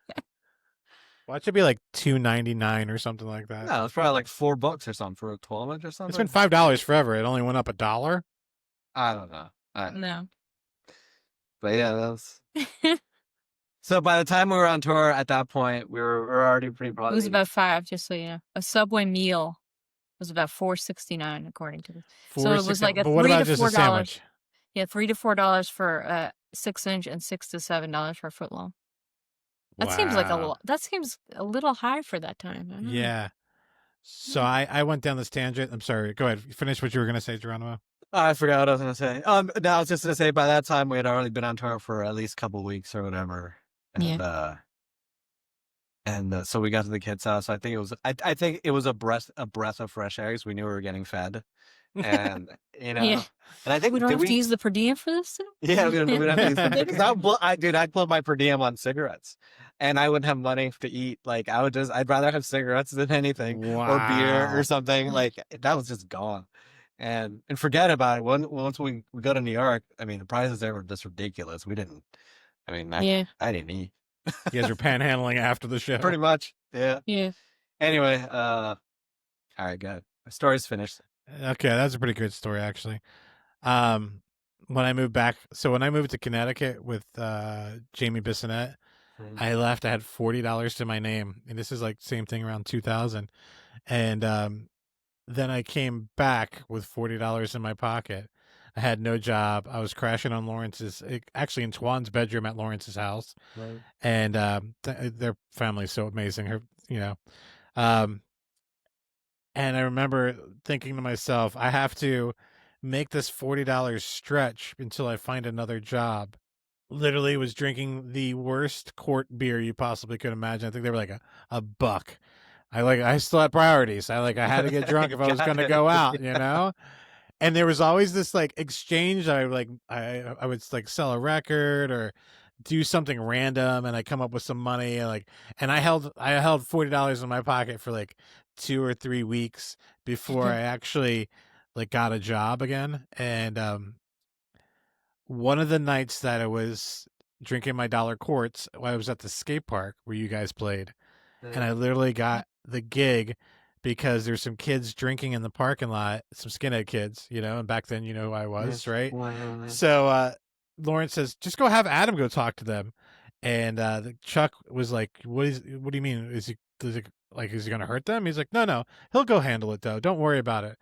Watch it be like $2.99 or something like that. No, it's probably like $4 or something for a 12-inch or something. It's been $5 forever. It only went up $1. I don't know. No. But yeah, that was. So by the time we were on tour at that point, we were already pretty probably. It was about 5, just so you know. A Subway meal was about $4.69 according to this. So it was like a $3 to $4. Yeah, $3 to $4 for a 6-inch and $6 to $7 for a foot long. That seems like a lot. That seems a little high for that time. I don't know. Yeah. So I went down this tangent. I'm sorry. Go ahead. Finish what you were going to say, Geronimo. I forgot what I was going to say. No, I was just going to say by that time we had already been on tour for at least a couple of weeks or whatever. And so we got to the kids' house. I think it was a breath of fresh air. We knew we were getting fed, and and I think we don't have to use the per diem for this. Yeah, we don't have to use them because I'd blow my per diem on cigarettes, and I wouldn't have money to eat. Like I'd rather have cigarettes than anything, or beer or something. Like that was just gone, and forget about it. Once we go to New York, I mean the prices there were just ridiculous. We didn't. I mean, I didn't eat. You guys are panhandling after the show. Pretty much. Yeah. Yeah. Anyway, all right, good. My story's finished. Okay, that's a pretty good story, actually. When I moved to Connecticut with Jamie Bissonette, I left. I had $40 to my name, and this is like same thing around 2000. And then I came back with $40 in my pocket. I had no job. I was crashing on actually in Twan's bedroom at Lawrence's house. Right. And their family's so amazing. And I remember thinking to myself, I have to make this $40 stretch until I find another job. Literally was drinking the worst quart beer you possibly could imagine. I think they were like a buck. I still had priorities. I had to get drunk if I was going to go out, And there was always this like exchange. I would like sell a record or do something random, and I come up with some money. And I held $40 in my pocket for like 2 or 3 weeks before I actually like got a job again. And one of the nights that I was drinking my dollar quarts, I was at the skate park where you guys played, and I literally got the gig because there's some kids drinking in the parking lot, some skinhead kids, and back then who I was, right? So Lawrence says, just go have Adam go talk to them. And Chuck was like, what do you mean? Is he going to hurt them? He's like, no, he'll go handle it though. Don't worry about it.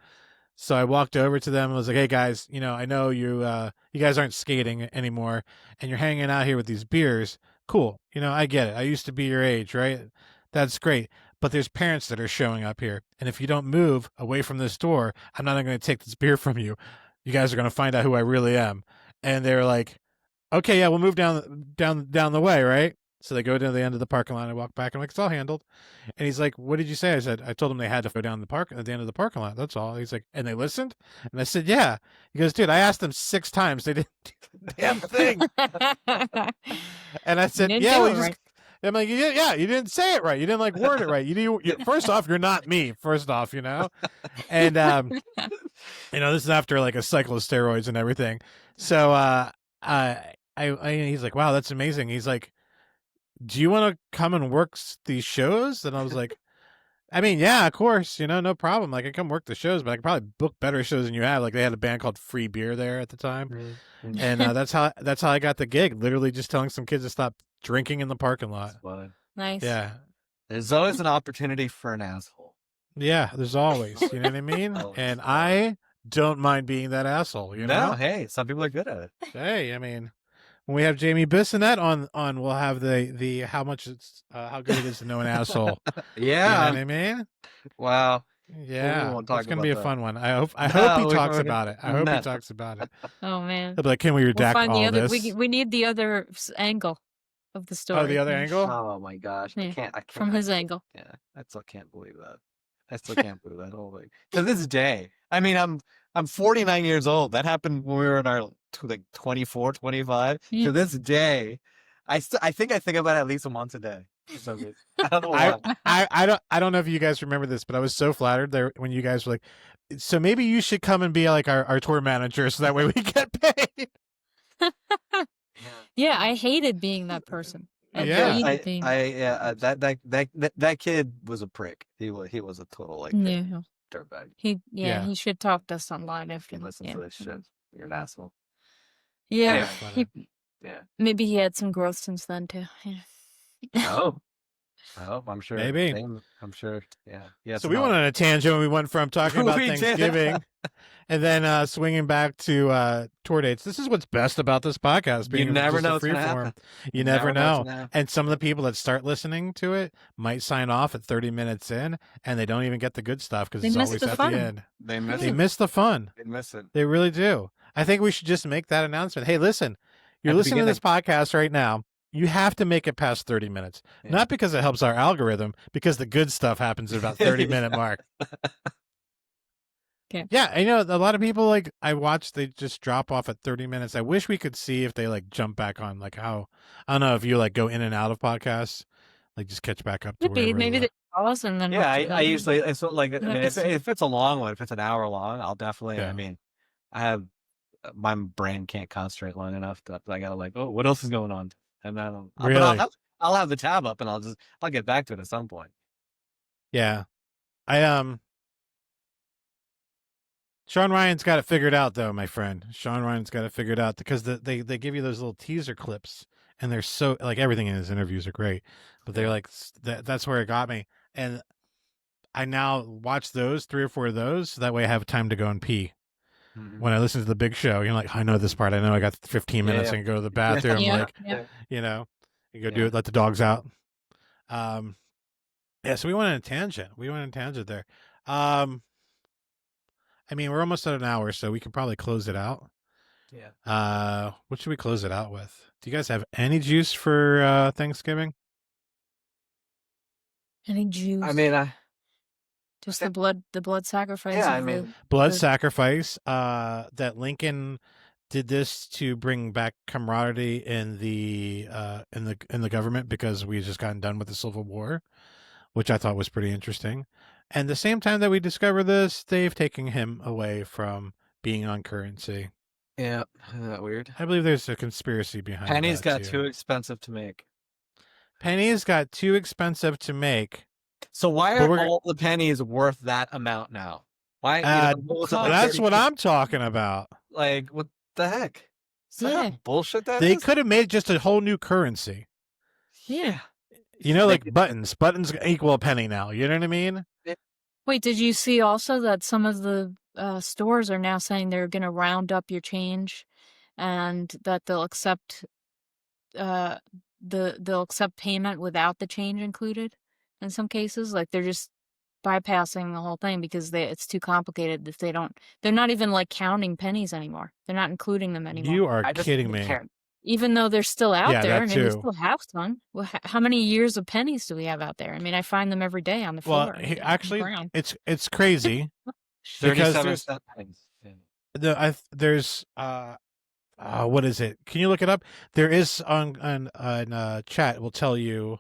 So I walked over to them and was like, hey guys, I know you guys aren't skating anymore and you're hanging out here with these beers. Cool. I get it. I used to be your age, right? That's great. But there's parents that are showing up here. And if you don't move away from this door, I'm not going to take this beer from you. You guys are going to find out who I really am. And they're like, okay, yeah, we'll move down the way, right? So they go to the end of the parking lot. I walk back. I'm like, it's all handled. And he's like, what did you say? I told them they had to go down at the end of the parking lot. That's all. He's like, and they listened? And I said, yeah. He goes, dude, I asked them 6 times. They didn't do the damn thing. And I said, yeah, well, I'm like, yeah, you didn't say it right. You didn't like word it right. You first off, you're not me. First off, and this is after like a cycle of steroids and everything. So he's like, wow, that's amazing. He's like, do you want to come and work these shows? And I was like, I mean, yeah, of course, no problem. Like I come work the shows, but I could probably book better shows than you have. Like they had a band called Free Beer there at the time. Mm-hmm. And that's how I got the gig. Literally just telling some kids to stop drinking in the parking lot. Nice. Yeah. There's always an opportunity for an asshole. Yeah, there's always, you know what I mean? And I don't mind being that asshole, No, hey, some people are good at it. Hey, I mean, when we have Jamie Bissonette on, we'll have the how good it is to know an asshole. Yeah. You know what I mean? Wow. Yeah. It's going to be a fun one. I hope he talks about it. I hope he talks about it. Oh, man. He'll be like, can we redact all this? We need the other angle of the story. Oh, the other angle? Oh, my gosh. Yeah. I can't. From his angle. Yeah. I still can't believe that. I still can't believe that whole thing. To this day. I mean, I'm 49 years old. That happened when we were in our like 24, 25. Yeah. To this day, I think about it at least once a day. So I don't know why. I don't know if you guys remember this, but I was so flattered there when you guys were like, so maybe you should come and be like our tour manager so that way we get paid. Yeah, I hated being that person. That kid was a prick. He was a total like dirtbag. He should talk to us online if you listen to this shit. You're an asshole. Yeah. Maybe he had some growth since then too. Yeah. Oh. Oh, I'm sure. Maybe. I'm sure. Yeah. So we went on a tangent. We went from talking about Thanksgiving and then swinging back to tour dates. This is what's best about this podcast, being You never just know a what's gonna freeform. happen. You never know. And some of the people that start listening to it might sign off at 30 minutes in, and they don't even get the good stuff because it's always at the end. They miss the fun. They miss it. They really do. I think we should just make that announcement. Hey, listen, you're listening to this podcast right now. You have to make it past 30 minutes. Yeah. Not because it helps our algorithm, because the good stuff happens at about 30-minute mark. Okay. Yeah, you know, a lot of people, like, I watch, they just drop off at 30 minutes. I wish we could see if they, like, jump back on, like, how, I don't know, if you, like, go in and out of podcasts, like, just catch back up to wherever. Maybe they pause and then... Yeah, I usually, it's like, I mean, if it's a long one, if it's an hour long, I'll definitely, I mean, my brain can't concentrate long enough that I gotta, like, oh, what else is going on? And then I'll have the tab up and I'll get back to it at some point. Yeah. Sean Ryan's got it figured out, though, my friend. Sean Ryan's got it figured out because they give you those little teaser clips, and they're so, like, everything in his interviews are great, but they're like, that's where it got me. And I now watch those, 3 or 4 of those, so that way I have time to go and pee. Mm-hmm. When I listen to the big show, you're like, I know this part. I know I got 15 minutes. I can go to the bathroom. You know, you go do it, let the dogs out. Yeah, so we went on a tangent. There. I mean, we're almost at an hour, so we can probably close it out. Yeah. What should we close it out with? Do you guys have any juice for Thanksgiving? Any juice? I mean, just the blood sacrifice. Yeah, I mean, blood sacrifice. That Lincoln did this to bring back camaraderie in the government because we just gotten done with the Civil War, which I thought was pretty interesting. And the same time that we discover this, they've taken him away from being on currency. Yeah, isn't that weird? I believe there's a conspiracy behind it. Pennies got too expensive to make. Pennies got too expensive to make. So why are all the pennies worth that amount now? Why? That's what I'm talking about. Like, what the heck? Bullshit that they could have made just a whole new currency. Yeah. You know, like buttons. Buttons equal a penny now. You know what I mean? Wait, did you see also that some of the stores are now saying they're going to round up your change, and that they'll accept they'll accept payment without the change included in some cases? Like, they're just bypassing the whole thing because it's too complicated. If they're not even, like, counting pennies anymore. They're not including them anymore. You are kidding me. Even though they're still out there, I mean, we still have some. Well, how many years of pennies do we have out there? I mean, I find them every day on the floor. Well, actually, it's crazy. 37 cent pennies. There's what is it? Can you look it up? There is on chat. Will tell you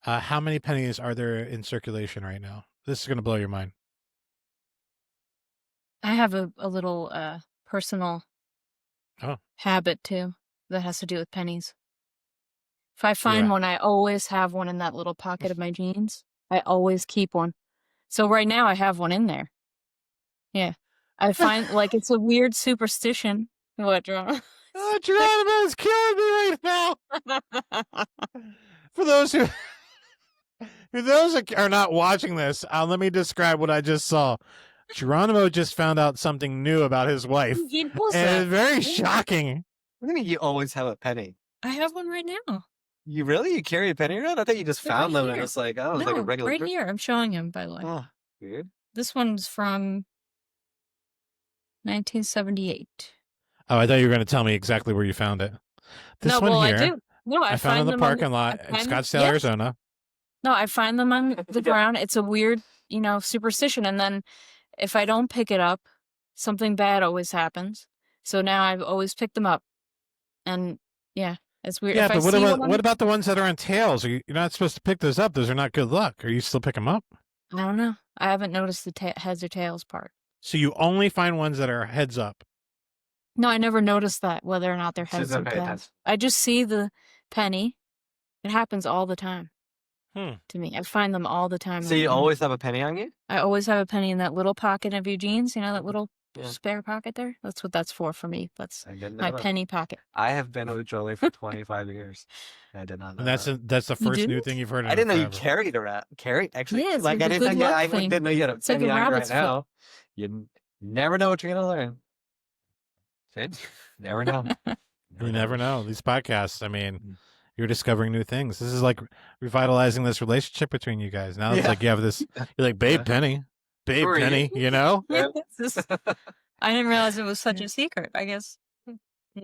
how many pennies are there in circulation right now. This is going to blow your mind. I have a little personal habit too that has to do with pennies. If I find one, I always have one in that little pocket of my jeans. I always keep one. So right now I have one in there. Yeah. I find, like, it's a weird superstition. What, Geronimo? Oh, Geronimo is killing me right now. For those who are not watching this, let me describe what I just saw. Geronimo just found out something new about his wife. And it's very shocking. What do you mean you always have a penny? I have one right now. You really? You carry a penny around? I thought you just found them and it was like, like a regular... right here. I'm showing him, by the way. Oh, weird. This one's from 1978. Oh, I thought you were going to tell me exactly where you found it. This one here. I do. No, I found it in the parking lot in Scottsdale, Arizona. No, I find them on the ground. It's a weird, superstition. And then if I don't pick it up, something bad always happens. So now I've always picked them up. And yeah, it's weird. Yeah, but what about the ones that are on tails? You're not supposed to pick those up. Those are not good luck. Or you still pick them up? I don't know. I haven't noticed the heads or tails part. So you only find ones that are heads up? No, I never noticed that, whether or not they're heads or tails. I just see the penny. It happens all the time to me. I find them all the time. So you always have a penny on you? I always have a penny in that little pocket of your jeans, that little spare pocket there. That's what that's for me. That's my penny pocket. I have been with Jolie for 25 years. I did not know and that's the first new thing you've heard. I didn't know you carried around. Actually, yeah, it's like I didn't know you had a penny on right now. You never know what you're gonna learn. Never know. You never know. These podcasts, I mean, you're discovering new things. This is like revitalizing this relationship between you guys. Now it's like you have this, you're like, babe, Penny, you know? I didn't realize it was such a secret, I guess.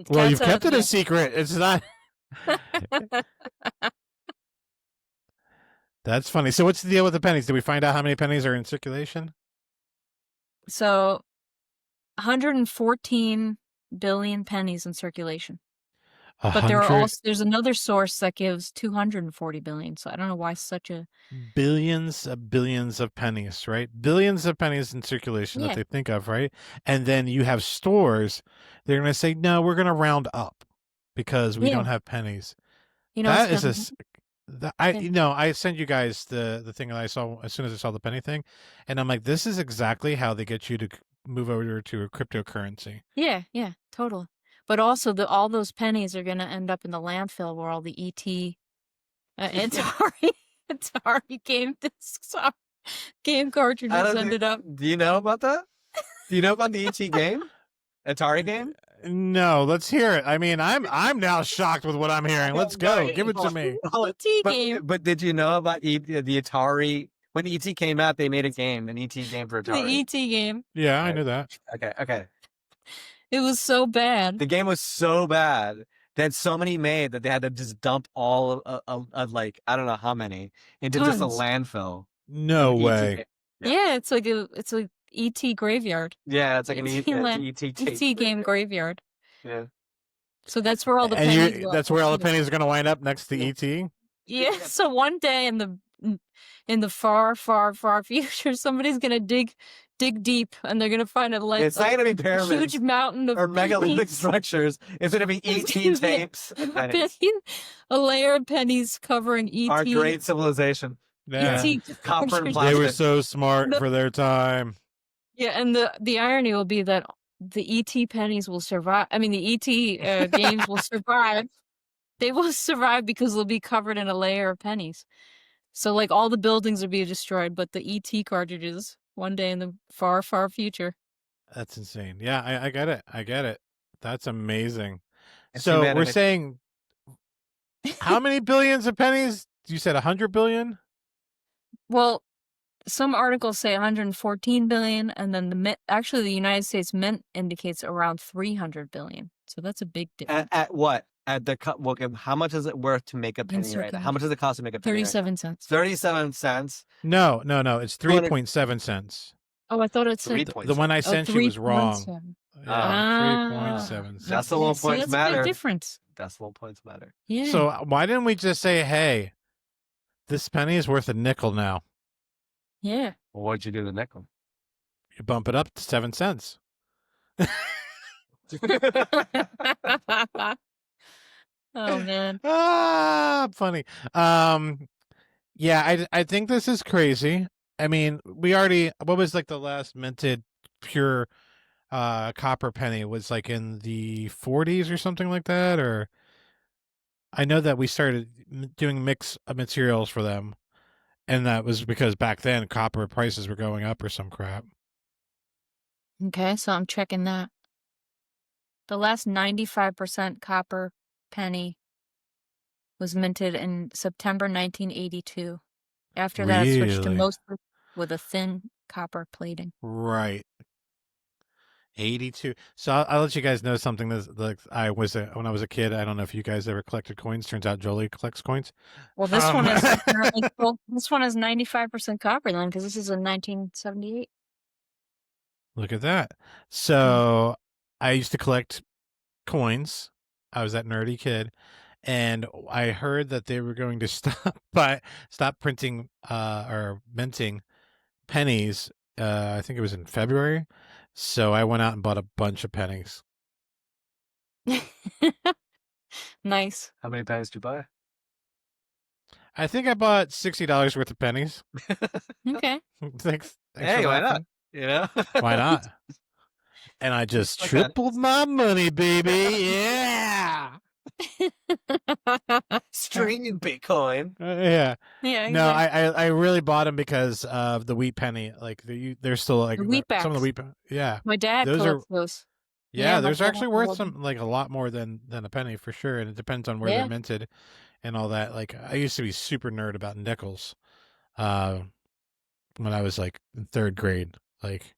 Well, you've kept it a secret. It's not. That's funny. So what's the deal with the pennies? Did we find out how many pennies are in circulation? So 114 billion pennies in circulation. But there's another source that gives 240 billion. So I don't know why such a billions of pennies, right? Billions of pennies in circulation that they think of, right? And then you have stores, they're going to say, no, we're going to round up because we don't have pennies. You know, that is I sent you guys the thing that I saw as soon as I saw the penny thing, and I'm like, this is exactly how they get you to move over to a cryptocurrency. Yeah, totally. But also, all those pennies are going to end up in the landfill where all the ET Atari game discs are, game cartridges ended up. Do you know about that? Do you know about the ET game? Atari game? No, let's hear it. I mean, I'm now shocked with what I'm hearing. Let's go. Give it to me. ET game. But did you know about the Atari? When ET came out, they made a game, an ET game for Atari. The ET game. Yeah, I knew that. Okay. It was so bad. The game was so bad that so many made that they had to just dump all of like, I don't know how many, into just a landfill. No way. Yeah, it's like ET graveyard. Yeah, it's like an ET game graveyard. Yeah. So that's where all the pennies. That's where all the pennies are going to wind up, next to ET. Yeah. So one day in the far, far, far future, somebody's going to dig deep, and they're going to find it's not going to be pyramids, huge mountain of or megalithic structures. It's going to be ET tapes. A layer of pennies covering ET. Our great civilization. Yeah. Copper and plastic. They were so smart for their time. Yeah, and the irony will be that the ET pennies will survive. I mean, the ET games will survive. They will survive because they'll be covered in a layer of pennies. So, like, all the buildings will be destroyed, but the ET cartridges, one day in the far, far future. That's insane. Yeah, I get it. That's amazing. So we're saying, how many billions of pennies? You said 100 billion? Well, some articles say 114 billion, and then the United States Mint indicates around 300 billion. So that's a big difference. At what? How much is it worth to make a penny right now? How much does it cost to make a penny? 37 cents. 37 cents? No. It's 3.7 cents. Oh, I thought it said the one I sent you was wrong. 3.7 cents. Decimal points matter. That's a big difference. Decimal points matter. Yeah. So why didn't we just say, hey, this penny is worth a nickel now? Yeah. Well, what'd you do to the nickel? You bump it up to 7 cents. Oh man. Funny. Yeah, I think this is crazy. I mean, what was like the last minted pure copper penny was like in the 40s or something like that, or I know that we started doing mix of materials for them, and that was because back then copper prices were going up or some crap. Okay, so I'm checking that. The last 95% copper penny was minted in September 1982. After that, it switched to mostly with a thin copper plating. Right. 82. So I'll let you guys know something. When I was a kid. I don't know if you guys ever collected coins. Turns out Jolie collects coins. Well, this one is this one is 95% copper then, because this is in 1978. Look at that. So I used to collect coins. I was that nerdy kid, and I heard that they were going to stop printing or minting pennies. I think it was in February. So I went out and bought a bunch of pennies. Nice. How many pennies did you buy? I think I bought $60 worth of pennies. Okay. Thanks hey, why not? You know? Why not? and I just tripled my money, baby. Yeah. Streaming Bitcoin. Yeah. Yeah. No, Exactly. I really bought them because of the wheat penny. Like they're still like The wheat some of the backs. wheat. Yeah. My dad Those collects are. those. Yeah, my there's dad actually worth had them. some like a lot more than a penny for sure, and it depends on where they're Yeah. minted and all that. Like I used to be super nerd about nickels, when I was like in third grade. Like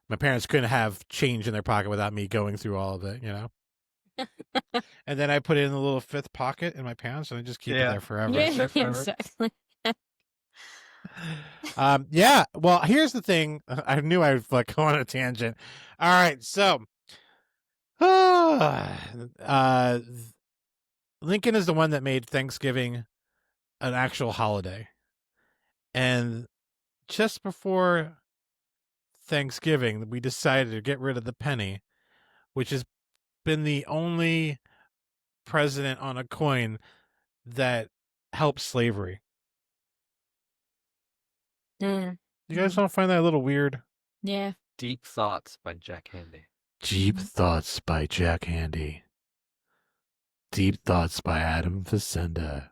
my parents couldn't have change in their pocket without me going through all of it, you know. And then I put it in a little fifth pocket in my pants, and I just keep it there forever. Yeah, exactly. Yeah. Well, here's the thing. I knew I would like go on a tangent. All right, so, Lincoln is the one that made Thanksgiving an actual holiday, and just before Thanksgiving, we decided to get rid of the penny, which has been the only president on a coin that helped slavery. Mm. You guys don't find that a little weird? Yeah. Deep Thoughts by Jack Handy. Deep Thoughts by Jack Handy. Deep Thoughts by Adam Facenda.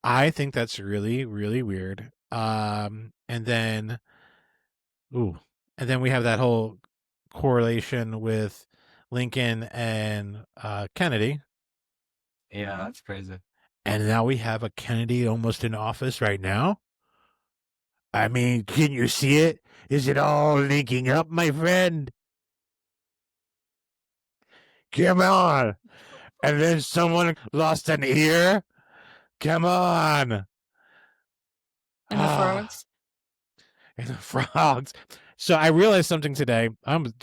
I think that's really, really weird. And then we have that whole correlation with Lincoln and Kennedy. Yeah, that's crazy. And now we have a Kennedy almost in office right now. I mean, can you see it? Is it all linking up, my friend? Come on. And then someone lost an ear? Come on. And the frogs. And the frogs. So I realized something today. I'm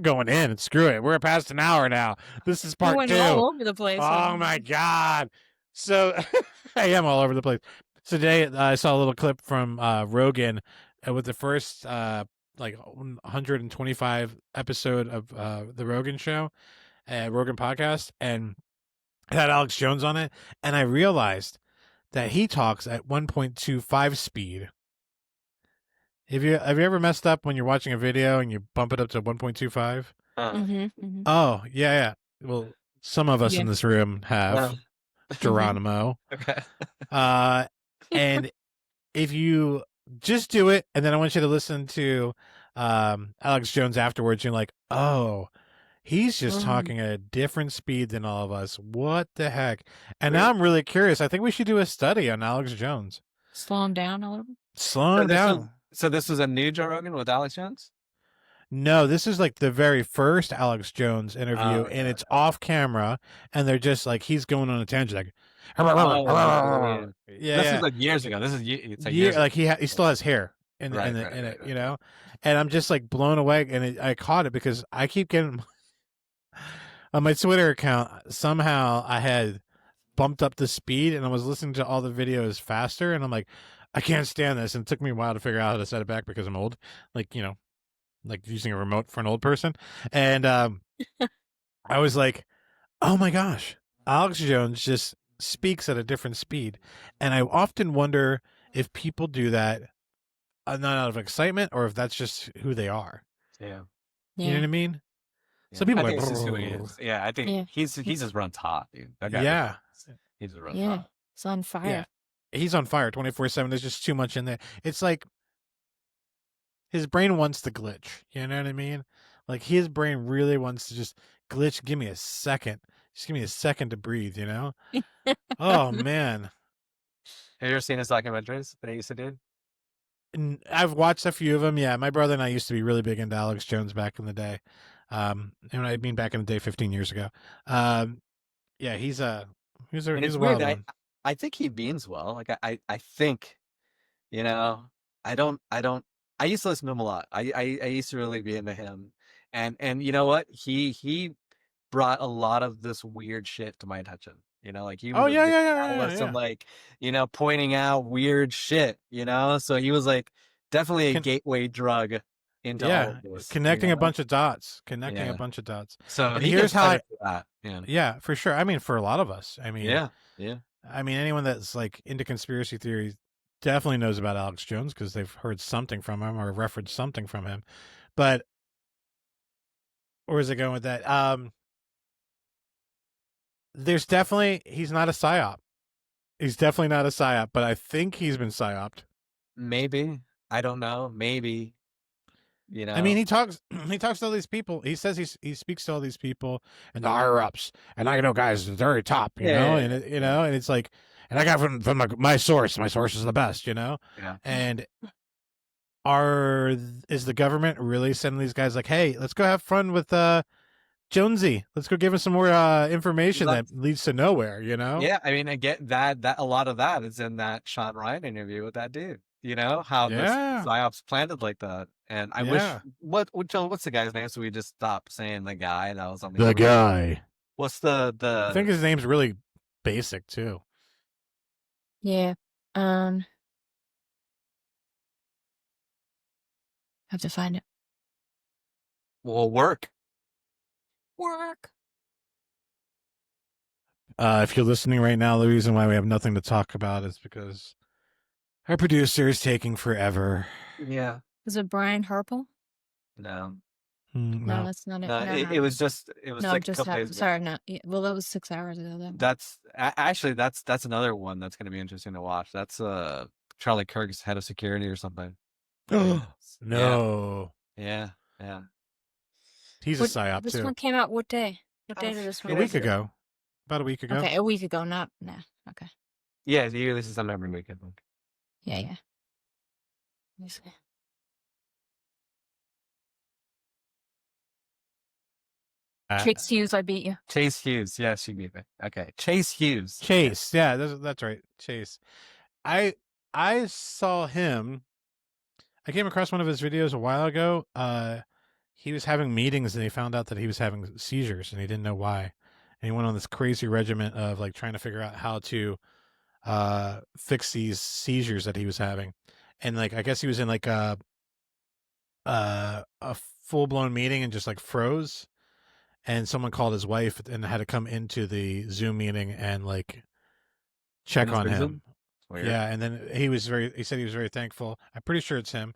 going in and screw it. We're past an hour now. This is part 2. All over the place. Oh my God. So I am all over the place. So today I saw a little clip from Rogan with the first like 125 episode of the Rogan show, Rogan podcast, and it had Alex Jones on it, and I realized that he talks at 1.25 speed. Have you ever messed up when you're watching a video and you bump it up to 1.25? Oh, yeah. Well, some of us in this room have. Geronimo. Okay. And if you just do it, and then I want you to listen to Alex Jones afterwards, you're like, oh, he's just talking at a different speed than all of us. What the heck? And now I'm really curious. I think we should do a study on Alex Jones. Slow him down a little bit. Slow him down. So this was a new Joe Rogan with Alex Jones? No, this is like the very first Alex Jones interview, and it's off camera, and they're just like, he's going on a tangent, like, yeah. This is like years ago. This is years like he still has hair in it, you know, and I'm just like blown away, and I caught it because I keep getting on my Twitter account. Somehow I had bumped up the speed, and I was listening to all the videos faster, and I'm like, I can't stand this, and it took me a while to figure out how to set it back because I'm old, like, you know, like using a remote for an old person. And I was like, oh my gosh, Alex Jones just speaks at a different speed. And I often wonder if people do that not out of excitement or if that's just who they are. Yeah. You know what I mean? Yeah. Some people I are think like, it's just who he is. Yeah, I think he just runs hot, dude. That guy he just runs hot. He's on fire. Yeah. He's on fire 24/7. There's just too much in there. It's like his brain wants to glitch. You know what I mean? Like his brain really wants to just glitch. Give me a second. Just give me a second to breathe, you know? Oh, man. Have you ever seen his documentaries that he used to do? I've watched a few of them. Yeah. My brother and I used to be really big into Alex Jones back in the day. And I mean back in the day, 15 years ago. Yeah, he's a wild one. I think he means well. Like I think, you know, I used to listen to him a lot. I used to really be into him. And you know what? He brought a lot of this weird shit to my attention. You know, like he was some like, you know, pointing out weird shit, you know? So he was like definitely a gateway drug into all of this. Connecting a bunch of dots. So and here's how yeah, for sure. I mean, for a lot of us. I mean, yeah. I mean, anyone that's like into conspiracy theories definitely knows about Alex Jones because they've heard something from him or referenced something from him. But where is it going with that? There's definitely he's not a psyop. He's definitely not a psyop, but I think he's been psyoped. Maybe. I don't know. Maybe. I mean, he talks to all these people. He says he speaks to all these people and the higher ups, and I know guys at the very top, you know, and and it's like, and I got from my source. My source is the best, you know. Yeah. And is the government really sending these guys like, hey, let's go have fun with Jonesy. Let's go give him some more information that leads to nowhere, you know? Yeah, I mean, I get that a lot of that is in that Sean Ryan interview with that dude. You know how the psyops planted like that, and I wish what's the guy's name? So we just stopped saying the guy that was on the guy. What's the? I think his name's really basic too. Yeah. Have to find it. Well, work. If you're listening right now, the reason why we have nothing to talk about is because our producer is taking forever. Yeah. Is it Brian Harple? No. No, that's not it. No, it was just like just sorry, no. Yeah, well, that was 6 hours ago. That's actually that's another one that's going to be interesting to watch. That's Charlie Kirk's head of security or something. No. Yeah. He's a psyop too. This one came out what day? What day did this one? A week ago. About a week ago. Okay, a week ago. Not nah. Okay. Yeah, he releases them every weekend. Yeah. Let me see. Chase Hughes, I beat you. Chase Hughes, yes, you beat me. Okay, Chase Hughes. Chase, yeah, that's right, Chase. I saw him. I came across one of his videos a while ago. He was having meetings and he found out that he was having seizures and he didn't know why. And he went on this crazy regiment of like trying to figure out how to fix these seizures that he was having. And like I guess he was in like a full-blown meeting and just like froze. And someone called his wife and had to come into the Zoom meeting and like check on him. Yeah, and then he said he was very thankful. I'm pretty sure it's him.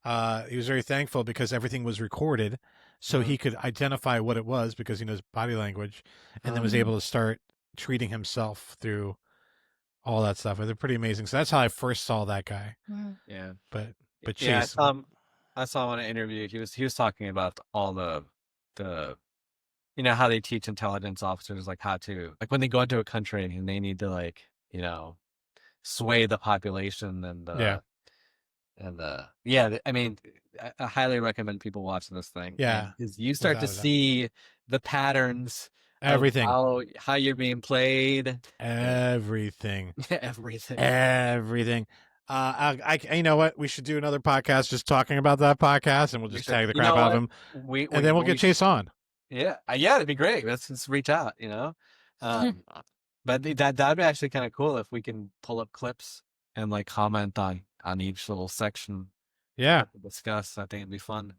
He was very thankful because everything was recorded so he could identify what it was because he knows body language and then was able to start treating himself through all that stuff. They're pretty amazing. So that's how I first saw that guy. Yeah. But Chase. Yeah, I saw him in an interview. He was talking about all the you know how they teach intelligence officers like how to like when they go into a country and they need to like, you know, sway the population and I mean I highly recommend people watching this thing. Yeah. Because you start to see the patterns, everything, how you're being played, everything. You know what? We should do another podcast just talking about that podcast, and we'll just tag the crap out of him, and then we'll get Chase on. Yeah, it'd be great. Let's just reach out, you know. But that'd be actually kind of cool if we can pull up clips and like comment on each little section. Yeah, to discuss. I think it'd be fun.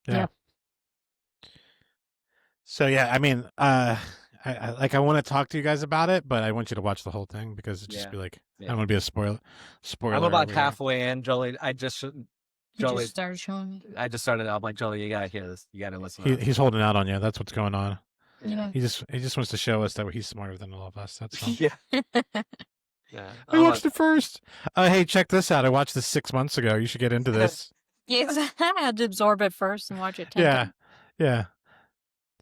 Yeah. So yeah, I mean, I want to talk to you guys about it, but I want you to watch the whole thing because it just be like I don't want to be a spoiler. I'm about halfway in, Jolie. Jolie just started showing me. I just started. I'm like, Jolie, you gotta hear this. You gotta listen. He's holding out on you. That's what's going on. Yeah. He just wants to show us that he's smarter than all of us. That's all. Yeah. I watched it first. Hey, check this out. I watched this 6 months ago. You should get into this. Yes, I had to absorb it first and watch it 10 times. Yeah.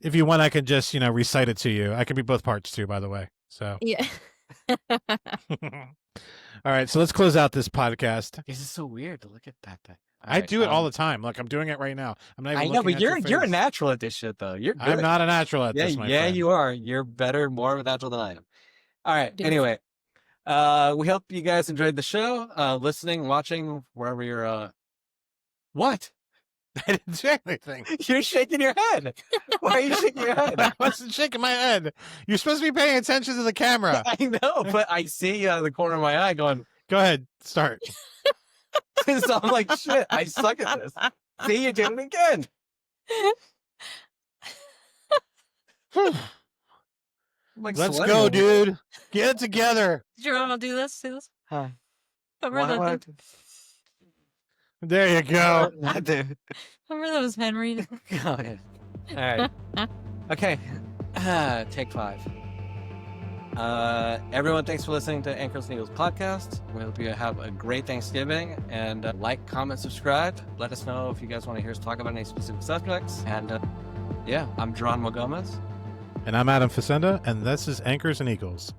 If you want, I can just recite it to you. I can be both parts too, by the way. So yeah. All right, so let's close out this podcast. This is so weird to look at that thing. I do it all the time. Like I'm doing it right now. I'm not even I know, but you're a natural at this shit, though. You're good. I'm not a natural at this, my friend. You are. You're better, more of a natural than I am. All right. Anyway, we hope you guys enjoyed the show. Listening, watching, wherever you're. What? I didn't say anything. You're shaking your head. Why are you shaking your head? I wasn't shaking my head. You're supposed to be paying attention to the camera. I know, but I see out of the corner of my eye going. Go ahead, start. So I'm like, shit, I suck at this. See, you did it again. Like, let's go, dude. Get it together. Do you want to do this? Huh. There you go. Dude. Remember those Henry? Go ahead. All right. Okay. Take 5. Everyone, thanks for listening to Anchors and Eagles podcast. We hope you have a great Thanksgiving, and like, comment, subscribe. Let us know if you guys want to hear us talk about any specific subjects. And yeah, I'm Geronimo Gomez. And I'm Adam Facenda, and this is Anchors and Eagles.